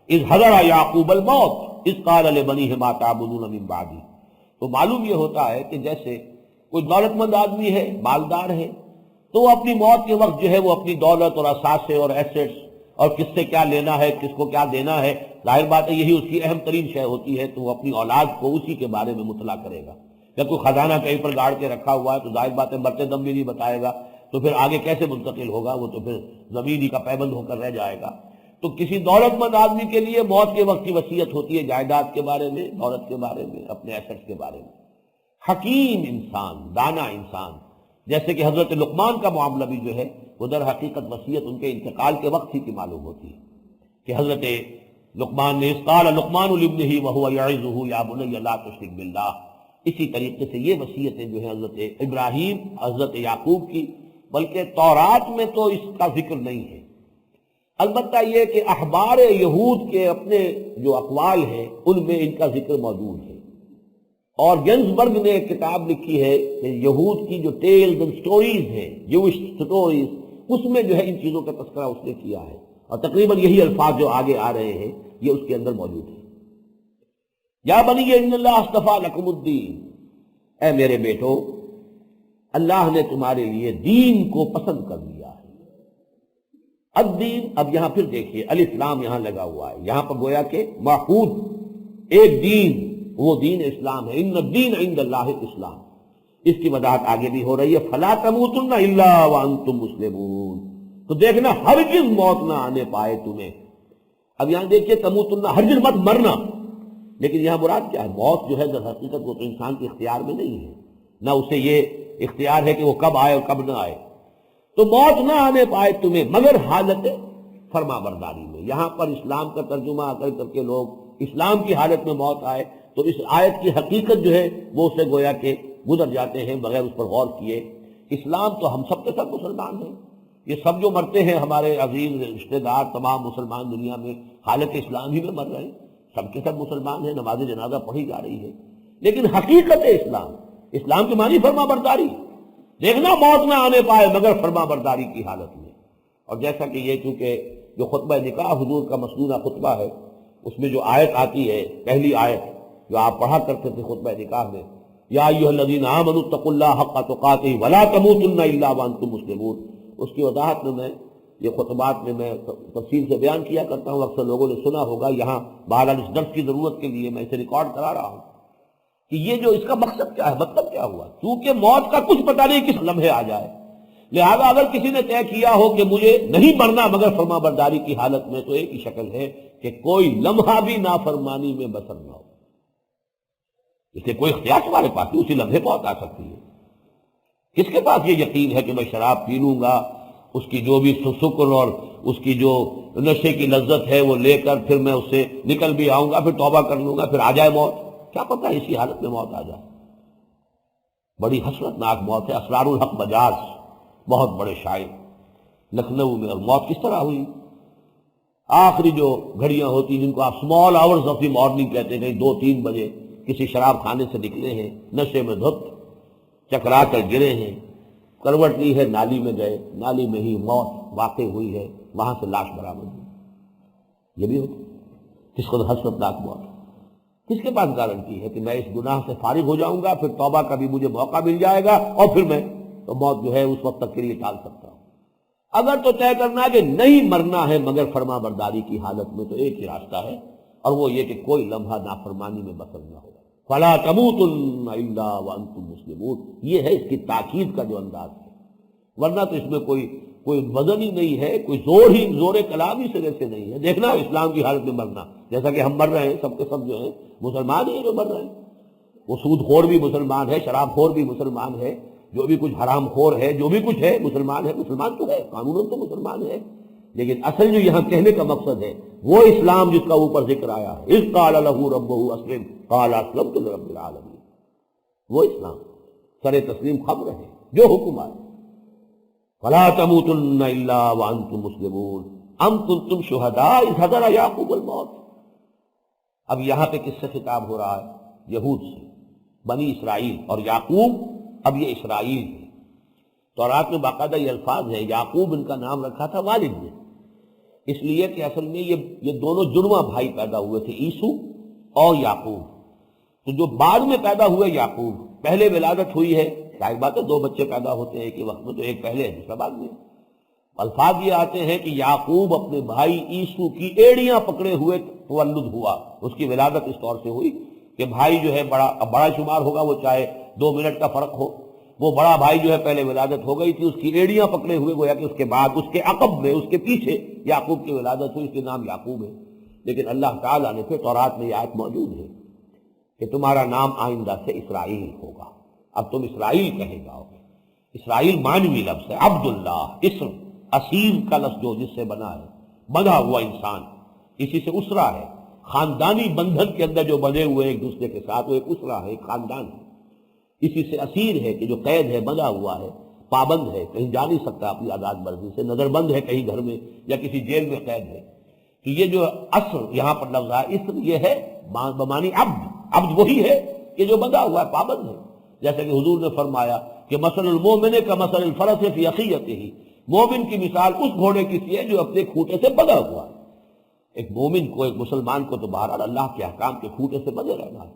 اذ حضر یعقوب الموت اذ قال لبنیہ ما تعبدون من بعدی۔ تو معلوم یہ ہوتا ہے کہ جیسے کوئی دولت مند آدمی ہے، مالدار ہے، تو وہ اپنی موت کے وقت جو ہے وہ اپنی دولت اور اثاثے اور ایسٹس اور کس سے کیا لینا ہے، کس کو کیا دینا ہے، ظاہر بات ہے یہی اس کی اہم ترین شے ہوتی ہے، تو وہ اپنی اولاد کو اسی کے بارے میں مطلع کرے گا۔ یا کوئی خزانہ کہیں پر گاڑ کے رکھا ہوا ہے تو ظاہر بات ہے مرتے دم بھی نہیں بتائے گا، تو پھر آگے کیسے منتقل ہوگا؟ وہ تو پھر زمین ہی کا پیبند ہو کر رہ جائے گا۔ تو کسی دولت مند آدمی کے لیے موت کے وقت کی وصیت ہوتی ہے جائیداد کے بارے میں، دولت کے بارے میں، اپنے ایسٹس کے بارے میں۔ حکیم انسان، دانا انسان، جیسے کہ حضرت لقمان کا معاملہ بھی جو ہے وہ در حقیقت وصیت ان کے انتقال کے وقت ہی کی معلوم ہوتی ہے کہ حضرت لقمان نے اذ قال لقمان لابنہ وہو یعظہ یا بنی لا تشرک باللہ، اسی طریقے سے یہ وصیتیں جو ہیں حضرت ابراہیم، حضرت یعقوب کی، بلکہ تورات میں تو اس کا ذکر نہیں ہے۔ البتہ یہ کہ احبار یہود کے اپنے جو اقوال ہیں ان میں ان کا ذکر موجود ہے، اور گنزبرگ نے ایک کتاب لکھی ہے کہ یہود کی جو ٹیلز اینڈ سٹوریز ہیں، جوش سٹوریز، اس میں جو ہے ان چیزوں کا تذکرہ اس نے کیا ہے، اور تقریباً یہی الفاظ جو آگے آ رہے ہیں یہ اس کے اندر موجود ہیں۔ یا بنی ان اللہ اصطفیٰ لکم الدین، اے میرے بیٹو اللہ نے تمہارے لیے دین کو پسند کر لیا ہے۔ الدین، اب یہاں پھر دیکھیے الف لام یہاں لگا ہوا ہے، یہاں پر گویا کہ معقود ایک دین، وہ دین اسلام ہے۔ ان الدین عند اللہ الاسلام، اس کی وضاحت آگے بھی ہو رہی ہے۔ فلا تموتن الا وانتم مسلمون، تو دیکھنا ہرگز موت نہ آنے پائے تمہیں۔ اب یہاں دیکھیے تموتن، ہرگز مت مرنا، لیکن یہاں مراد کیا ہے؟ موت جو ہے در حقیقت وہ تو انسان کے اختیار میں نہیں ہے، نہ اسے یہ اختیار ہے کہ وہ کب آئے اور کب نہ آئے۔ تو موت نہ آنے پائے تمہیں مگر حالت فرما برداری میں۔ یہاں پر اسلام کا ترجمہ کر کے لوگ اسلام کی حالت میں موت آئے تو اس آیت کی حقیقت جو ہے وہ اسے گویا کہ گزر جاتے ہیں بغیر اس پر غور کیے۔ اسلام تو ہم سب کے سب مسلمان ہیں، یہ سب جو مرتے ہیں ہمارے عزیز رشتہ دار تمام مسلمان دنیا میں حالت اسلام ہی میں مر رہے ہیں، سب کے سب مسلمان ہیں، نماز جنازہ پڑھی جا رہی ہے، لیکن حقیقت اسلام کے معنی فرما برداری، دیکھنا موت نہ آنے پائے مگر فرما برداری کی حالت میں۔ اور جیسا کہ یہ چونکہ جو خطبہ نکاح حضور کا مسنونہ خطبہ ہے، اس میں جو آیت آتی ہے، پہلی آیت جو آپ پڑھا کرتے تھے خطبہ نکاح میں، یا ایھا الذین آمنوا اتقوا اللہ حق تقاتہ ولا تموتن الا وانتم مسلمون، اس کی وضاحت میں یہ خطبات میں تفصیل سے بیان کیا کرتا ہوں، اکثر لوگوں نے سنا ہوگا، یہاں بہرحال اس درس کی ضرورت کے لیے میں اسے ریکارڈ کرا رہا ہوں کہ یہ جو اس کا مقصد کیا ہے، مطلب کیا ہوا، کیونکہ موت کا کچھ پتہ نہیں کس لمحے آ جائے، لہذا اگر کسی نے طے کیا ہو کہ مجھے نہیں مرنا مگر فرما برداری کی حالت میں، تو ایک ہی شکل ہے کہ کوئی لمحہ بھی نافرمانی میں بسر نہ ہو، اس لیے کوئی اختیار تمہارے پاس نہیں، اسی لمحے موت آ سکتی ہے۔ کس کے پاس یہ یقین ہے کہ میں شراب پی لوں گا، اس کی جو بھی سکر اور اس کی جو نشے کی لذت ہے وہ لے کر پھر میں اس سے نکل بھی آؤں گا، پھر توبہ کر لوں گا، پھر آ جائے موت؟ کیا پتہ ہے اسی حالت میں موت آ جائے۔ بڑی حسرت ناک موت ہے۔ اسرار الحق بجاز، بہت بڑے شاعر، لکھنؤ میں، اور موت کس طرح ہوئی؟ آخری جو گھڑیاں ہوتی جن کو آپ small hours of the morning کہتے ہیں، 2-3 بجے کسی شراب خانے سے نکلے ہیں، نشے میں دھت، چکرا کر گرے ہیں، کروٹ لی ہے، نالی میں گئے، نالی میں ہی موت واقع ہوئی ہے، وہاں سے لاش برآمد ہوئی۔ یہ بھی ہوتا ہے، کس کو حسرت ناک موت۔ کس کے پاس گارنٹی ہے کہ میں اس گناہ سے فارغ ہو جاؤں گا، پھر توبہ کا بھی مجھے موقع مل جائے گا اور پھر میں تو موت جو ہے اس وقت تک کے لیے ٹال سکتا ہوں؟ اگر تو طے کرنا کہ نہیں مرنا ہے مگر فرما برداری کی حالت میں، تو ایک ہی راستہ ہے، اور وہ یہ کہ کوئی لمحہ نافرمانی میں بسر نہ ہو۔ فلا تموتن الا وانتم مسلمون، یہ ہے اس کی تاکید کا جو انداز ہے، ورنہ تو اس میں کوئی وزن ہی نہیں ہے، کوئی زور کلام ہی سرے سے نہیں ہے۔ دیکھنا اسلام کی حالت میں مرنا، جیسا کہ ہم مر رہے ہیں، سب کے سب جو ہیں مسلمان ہی جو مر رہے ہیں، وہ سود خور بھی مسلمان ہے، شراب خور بھی مسلمان ہے، جو بھی کچھ حرام خور ہے، جو بھی کچھ ہے مسلمان ہے، مسلمان تو ہے، قانون تو مسلمان ہے، لیکن اصل جو یہاں کہنے کا مقصد ہے وہ اسلام جس کا اوپر ذکر آیا ہے، اذ قال له ربه اسلم قال اسلمت لرب العالمین، وہ اسلام سر تسلیم خم رہے جو حکم آئے۔ فلا تموتن الا وانتم مسلمون ام کنتم شہداء اذ حضر یعقوب الموت۔ اب یہاں پہ کس سے خطاب ہو رہا ہے؟ یہود سے، بنی اسرائیل، اور یعقوب اب یہ اسرائیل ہے۔ تورات میں باقاعدہ یہ الفاظ ہیں، یعقوب ان کا نام رکھا تھا والد نے، اس لیے کہ اصل میں یہ دونوں جڑواں بھائی پیدا ہوئے تھے، عیسو اور یعقوب۔ تو جو بعد میں پیدا ہوئے یعقوب، پہلے ولادت ہوئی ہے، ظاہر بات ہے 2 بچے پیدا ہوتے ہیں ایک ہی وقت میں، تو ایک پہلے ہے دوسرا بعد میں۔ الفاظ یہ آتے ہیں کہ یعقوب اپنے بھائی عیسو کی ایڑیاں پکڑے ہوئے تولد ہوا، اس کی ولادت اس طور سے ہوئی کہ بھائی جو ہے بڑا شمار ہوگا، وہ چاہے 2 منٹ کا فرق ہو. وہ بڑا بھائی جو ہے پہلے ولادت ہو گئی تھی، اس کی ایڑیاں پکڑے ہوئے، گویا کہ اس کے بعد اس کے عقب میں اس کے پیچھے یعقوب کی ولادت ہوئی، اس کے نام یعقوب ہے. لیکن اللہ تعالیٰ نے پھر تورات میں یہ آیت موجود ہے کہ تمہارا نام آئندہ سے اسرائیل ہوگا، اب تم اسرائیل کہے جاؤ گے. اسرائیل معنوی لفظ ہے، عبداللہ اسم، اسیر کا لفظ جو جس سے بنا ہے، بندھا ہوا انسان، اسی سے اسرا ہے. خاندانی بندھن کے اندر جو بندھے ہوئے ایک دوسرے کے ساتھ، وہ ایک اسرا ہے، ایک خاندان ہے. اسی سے اسیر ہے کہ جو قید ہے، بندھا ہوا ہے، پابند ہے، کہیں جا نہیں سکتا اپنی آزاد مرضی سے، نظر بند ہے کہیں گھر میں یا کسی جیل میں قید ہے. تو یہ جو اسر یہاں پر لفظ ہے، اسر یہ ہے بمانی عبد. عبد وہی ہے کہ جو بندھا ہوا ہے، پابند ہے. جیسے کہ حضور نے فرمایا کہ مثل المومن کا مثل الفرس فی عقیتہ، مومن کی مثال اس گھوڑے کی سی ہے جو اپنے کھوٹے سے بندھا ہوا ہے. ایک مومن کو، ایک مسلمان کو تو بہرحال اللہ کے احکام کے کھوٹے سے بندھے رہنا ہے.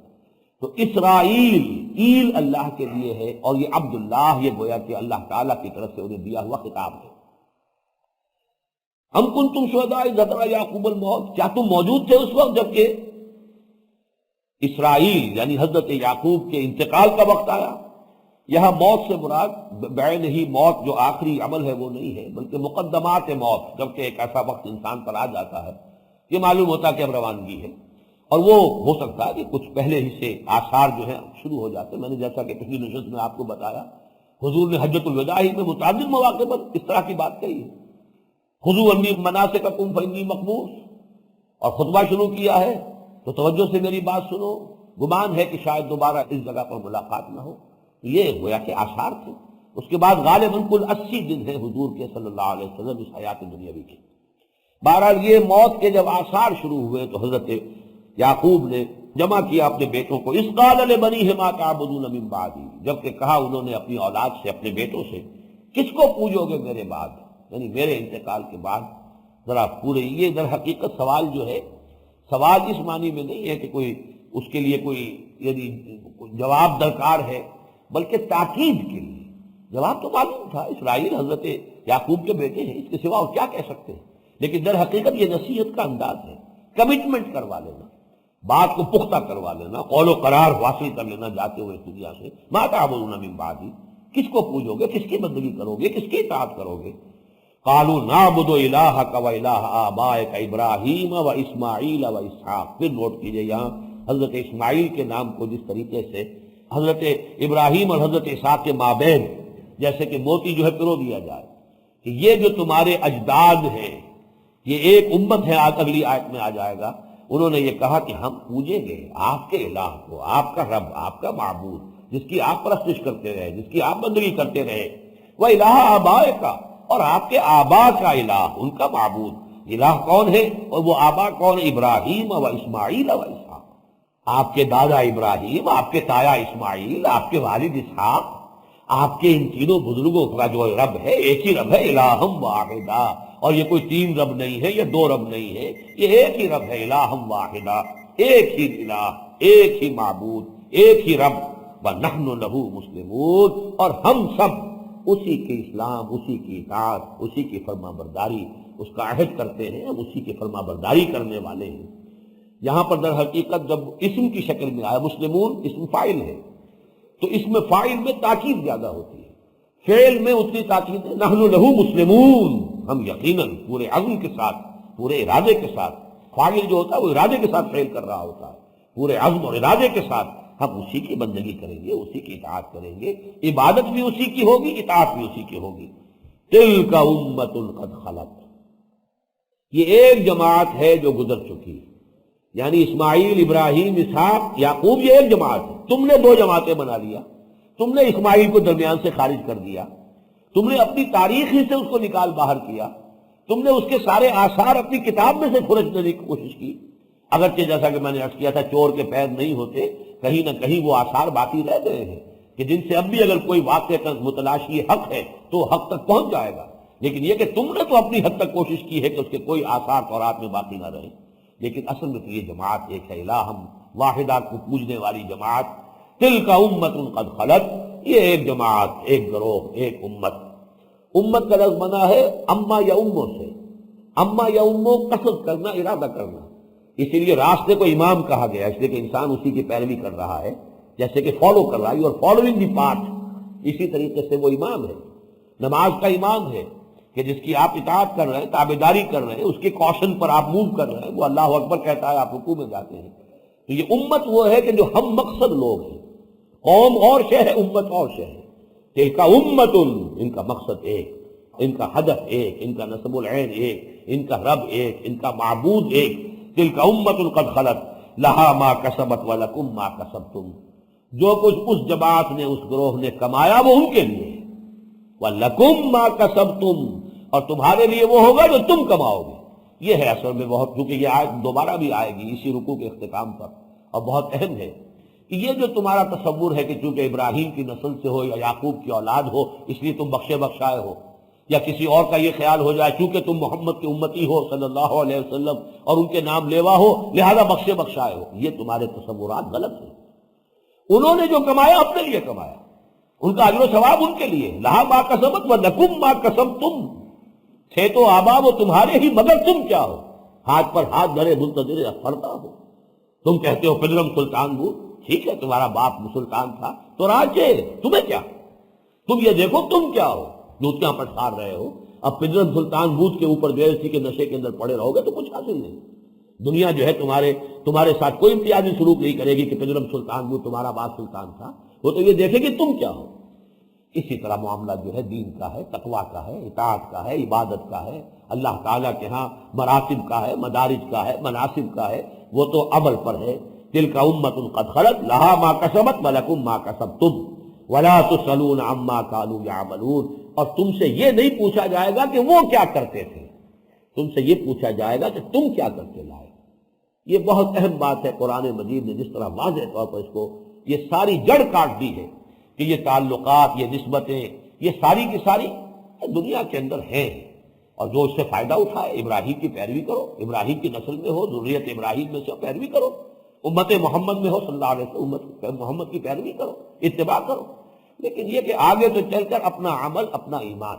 تو اسرائیل ایل اللہ کے لیے ہے، اور یہ عبداللہ یہ گویا کہ اللہ تعالیٰ کی طرف سے انہیں دیا ہوا خطاب ہے. ام کنتم شہداء اذ حضر یعقوب الموت، کیا تم موجود تھے اس وقت جبکہ اسرائیل یعنی حضرت یعقوب کے انتقال کا وقت آیا. یہاں موت سے مراد بعین ہی موت جو آخری عمل ہے وہ نہیں ہے، بلکہ مقدمات موت، جبکہ ایک ایسا وقت انسان پر آ جاتا ہے یہ معلوم ہوتا کہ اب روانگی ہے. اور وہ ہو سکتا ہے کہ کچھ پہلے ہی سے آثار جو ہیں شروع ہو جاتے. میں نے جیسا کہ پچھلی نشست میں آپ کو بتایا، حضور نے حجۃ الوداع ہی میں متعدد مواقع پر اس طرح کی بات کہی ہے. خذوا عنی مناسککم فانی مقبوس، اور خطبہ شروع کیا ہے تو توجہ سے میری بات سنو، گمان ہے کہ شاید دوبارہ اس جگہ پر ملاقات نہ ہو. یہ گویا کہ آثار تھے. اس کے بعد غالباً کل 80 دن ہیں حضور کے صلی اللہ علیہ وسلم اس حیات دنیاوی کے. بہرحال یہ موت کے جب آثار شروع ہوئے تو حضرت یعقوب نے جمع کیا اپنے بیٹوں کو. اذ قال لبنیہ ما تعبدون من بعدی، جبکہ کہا انہوں نے اپنی اولاد سے، اپنے بیٹوں سے، کس کو پوجو گے میرے بعد، یعنی میرے انتقال کے بعد. ذرا پورے یہ در حقیقت سوال جو ہے، سوال اس معنی میں نہیں ہے کہ کوئی اس کے لیے کوئی یعنی جواب درکار ہے، بلکہ تاکید کے لیے. جواب تو معلوم تھا، اسرائیل حضرت یعقوب کے بیٹے ہیں، اس کے سوا اور کیا کہہ سکتے ہیں. لیکن در حقیقت یہ نصیحت کا انداز ہے، کمٹمنٹ کروا لینا، بات کو پختہ کروا لینا، قول و قرار حاصل کر لینا جاتے ہوئے اس دنیا سے. ما تعبدون من بعدی، کس کو پوجو گے، کس کی بندگی کرو گے، کس کی اطاعت کرو گے. قالوا نعبد الہک و الہ آبائک ابراہیم و اسماعیل و اسحاق. پھر نوٹ کیجئے یہاں حضرت اسماعیل کے نام کو جس طریقے سے حضرت ابراہیم اور حضرت اسحاق کے مابین جیسے کہ موتی جو ہے پرو دیا جائے کہ یہ جو تمہارے اجداد ہیں، یہ ایک امت ہے. آج اگلی آیت میں آ جائے گا. انہوں نے یہ کہا کہ ہم پوجیں گے آپ کے الہ کو، آپ کا رب، آپ کا معبود، جس کی آپ پرستش کرتے رہے، جس کی آپ بندگی کرتے رہے. وہ الہ آبائے کا، اور آپ کے آبا کا الہ، ان کا معبود. الہ کون ہے اور وہ آبا کون؟ ابراہیم و اسماعیل و اسحاق. آپ کے دادا ابراہیم، آپ کے تایا اسماعیل، آپ کے والد اسحاق، آپ کے ان تینوں بزرگوں کا جو رب ہے ایک ہی رب ہے، الہم واحدہ. اور یہ کوئی 3 رب نہیں ہے، یہ 2 رب نہیں ہے، یہ ایک ہی رب ہے، الہم واحدہ، ایک ہی الہ، ایک ہی معبود، ایک ہی رب. وَنَحْنُ لَهُ مُسْلِمُونَ، اور ہم سب اسی کے اسلام، اسی کی اطاعت، اسی کی فرما برداری، اس کا عہد کرتے ہیں، ہم اسی کی فرما برداری کرنے والے ہیں. یہاں پر در حقیقت جب اسم کی شکل میں آیا، مسلمون اسم فاعل ہے، تو اس میں فاعل میں تاکید زیادہ ہوتی ہے، فعل میں اتنی تاکید ہے. نحن لہو مسلمون، ہم یقیناً پورے عزم کے ساتھ، پورے ارادے کے ساتھ. فاعل جو ہوتا ہے وہ ارادے کے ساتھ فعل کر رہا ہوتا ہے، پورے عزم اور ارادے کے ساتھ ہم اسی کی بندگی کریں گے، اسی کی اطاعت کریں گے. عبادت بھی اسی کی ہوگی، اطاعت بھی اسی کی ہوگی. تلک امۃ قد خلت، یہ ایک جماعت ہے جو گزر چکی. یعنی اسماعیل، ابراہیم، اسحاق، یعقوب، یہ ایک جماعت ہے. تم نے 2 جماعتیں بنا لیا. تم نے اسماعیل کو درمیان سے خارج کر دیا، تم نے اپنی تاریخ ہی سے اس کو نکال باہر کیا، تم نے اس کے سارے آثار اپنی کتاب میں سے کھرچنے کی کوشش کی. اگرچہ جیسا کہ میں نے عرض کیا تھا چور کے پیر نہیں ہوتے، کہیں نہ کہیں وہ آثار باقی رہ گئے ہیں کہ جن سے اب بھی اگر کوئی واقعہ متلاشی حق ہے تو حق تک پہنچ جائے گا. لیکن یہ کہ تم نے تو اپنی حد تک کوشش کی ہے کہ اس کے کوئی آثار تورات میں باقی نہ رہے. لیکن اصل میں تو یہ جماعت ایک ہے، الہم واحدہ کو پوجنے والی جماعت. تلک امۃ قد خلت، یہ ایک جماعت، ایک گروہ، ایک امت. امت کا لفظ بنا ہے اما یا اموں سے. اما یا اموں قصد کرنا، ارادہ کرنا. اسی لیے راستے کو امام کہا گیا، اس لیے کہ انسان اسی کی پیروی کر رہا ہے. جیسے کہ فالو کر رہا ہے، you are following the path, اسی طریقے سے وہ امام ہے، نماز کا امام ہے کہ جس کی آپ اطاعت کر رہے ہیں، تابعداری کر رہے ہیں، اس کے کوشن پر آپ موو کر رہے ہیں، وہ اللہ اکبر کہتا ہے آپ رکوع میں جاتے ہیں۔ تو یہ امت وہ ہے کہ جو ہم مقصد لوگ ہیں، قوم اور شے ہے، امت اور شے ہے۔ تلک امت، ان کا مقصد ایک، ان کا ہدف ایک، ان کا نسب العین ایک، ان کا رب ایک، ان کا معبود ایک۔ تلک امت قد خلت لہا ما کسبت ولکم ما کسبتم، جو کچھ اس جماعت نے، اس گروہ نے کمایا وہ ان کے لیے ہے، وَلَكُمْ مَا كَسَبْتُمْ، اور تمہارے لیے وہ ہوگا جو تم کماؤ گے۔ یہ ہے اصل میں بہت، کیونکہ یہ آیت دوبارہ بھی آئے گی اسی رکوع کے اختتام پر، اور بہت اہم ہے کہ یہ جو تمہارا تصور ہے کہ چونکہ ابراہیم کی نسل سے ہو یا یعقوب کی اولاد ہو اس لیے تم بخشے بخشائے ہو، یا کسی اور کا یہ خیال ہو جائے چونکہ تم محمد کے امتی ہو صلی اللہ علیہ وسلم اور ان کے نام لیوا ہو لہذا بخشے بخشائے ہو، یہ تمہارے تصورات غلط ہیں۔ انہوں نے جو کمایا اپنے لیے کمایا، ان کا اجر و ثواب ان کے لیے، لہا ما کسبت ولکم ما کسبتم، تھے تو آبا وہ تمہارے ہی مگر تم کیا ہو، ہاتھ پر ہاتھ دھرے منتظر فردا ہو۔ تم کہتے ہو پدرم سلطان بود، ٹھیک ہے تمہارا باپ سلطان تھا تو راجے، تمہیں کیا، تم یہ دیکھو تم کیا ہو، جوتیاں پٹخار رہے ہو۔ اب پدرم سلطان بود کے اوپر جو ہے کے نشے کے اندر پڑے رہو گے تو کچھ حاصل نہیں۔ دنیا جو ہے تمہارے ساتھ کوئی امتیازی سلوک نہیں کرے گی کہ پدرم سلطان بود تمہارا باپ سلطان تھا، وہ تو یہ دیکھے کہ تم کیا ہو۔ اسی طرح معاملہ جو ہے دین کا ہے، تقویٰ کا ہے، اطاعت کا ہے، عبادت کا ہے، اللہ تعالیٰ کے ہاں مراتب کا ہے، مدارج کا ہے، مناسب کا ہے، وہ تو عمل پر ہے۔ تلک امت قد خلت لہا ما کسبت ولکم ما کسبتم ولا تسألون عما كانوا يعملون، اور تم سے یہ نہیں پوچھا جائے گا کہ وہ کیا کرتے تھے، تم سے یہ پوچھا جائے گا کہ تم کیا کرتے لائے۔ یہ بہت اہم بات ہے، قرآن مجید نے جس طرح واضح طور پر اس کو یہ ساری جڑ کاٹ دی ہے کہ یہ تعلقات، یہ نسبتیں، یہ ساری کی ساری دنیا کے اندر ہیں، اور جو اس سے فائدہ اٹھائے ابراہیم کی پیروی کرو، ابراہیم کی نسل میں ہو، ذریت ابراہیم میں سے پیروی کرو، امت محمد میں ہو صلی اللہ علیہ وسلم، امت محمد کی پیروی کرو، اتباع کرو۔ لیکن یہ کہ آگے تو چل کر اپنا عمل، اپنا ایمان،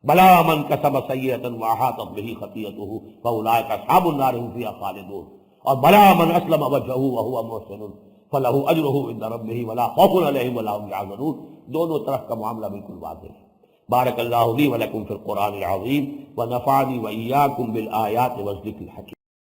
بلا من کسب سیئۃ واحاطت بہ خطیئتہ فاولئک اصحاب النار هم فیہا خالدون، اور بلا من اسلم وجہہ وہو محسن فلہ اجرہ عند ربہ ولا خوف علیہم ولا هم یحزنون۔ دونوں طرف کا معاملہ بالکل واضح ہے۔ بارک اللہ لی ولکم فی القرآن العظیم ونفعنی وإیاکم بالآیات والذکر الحکیم۔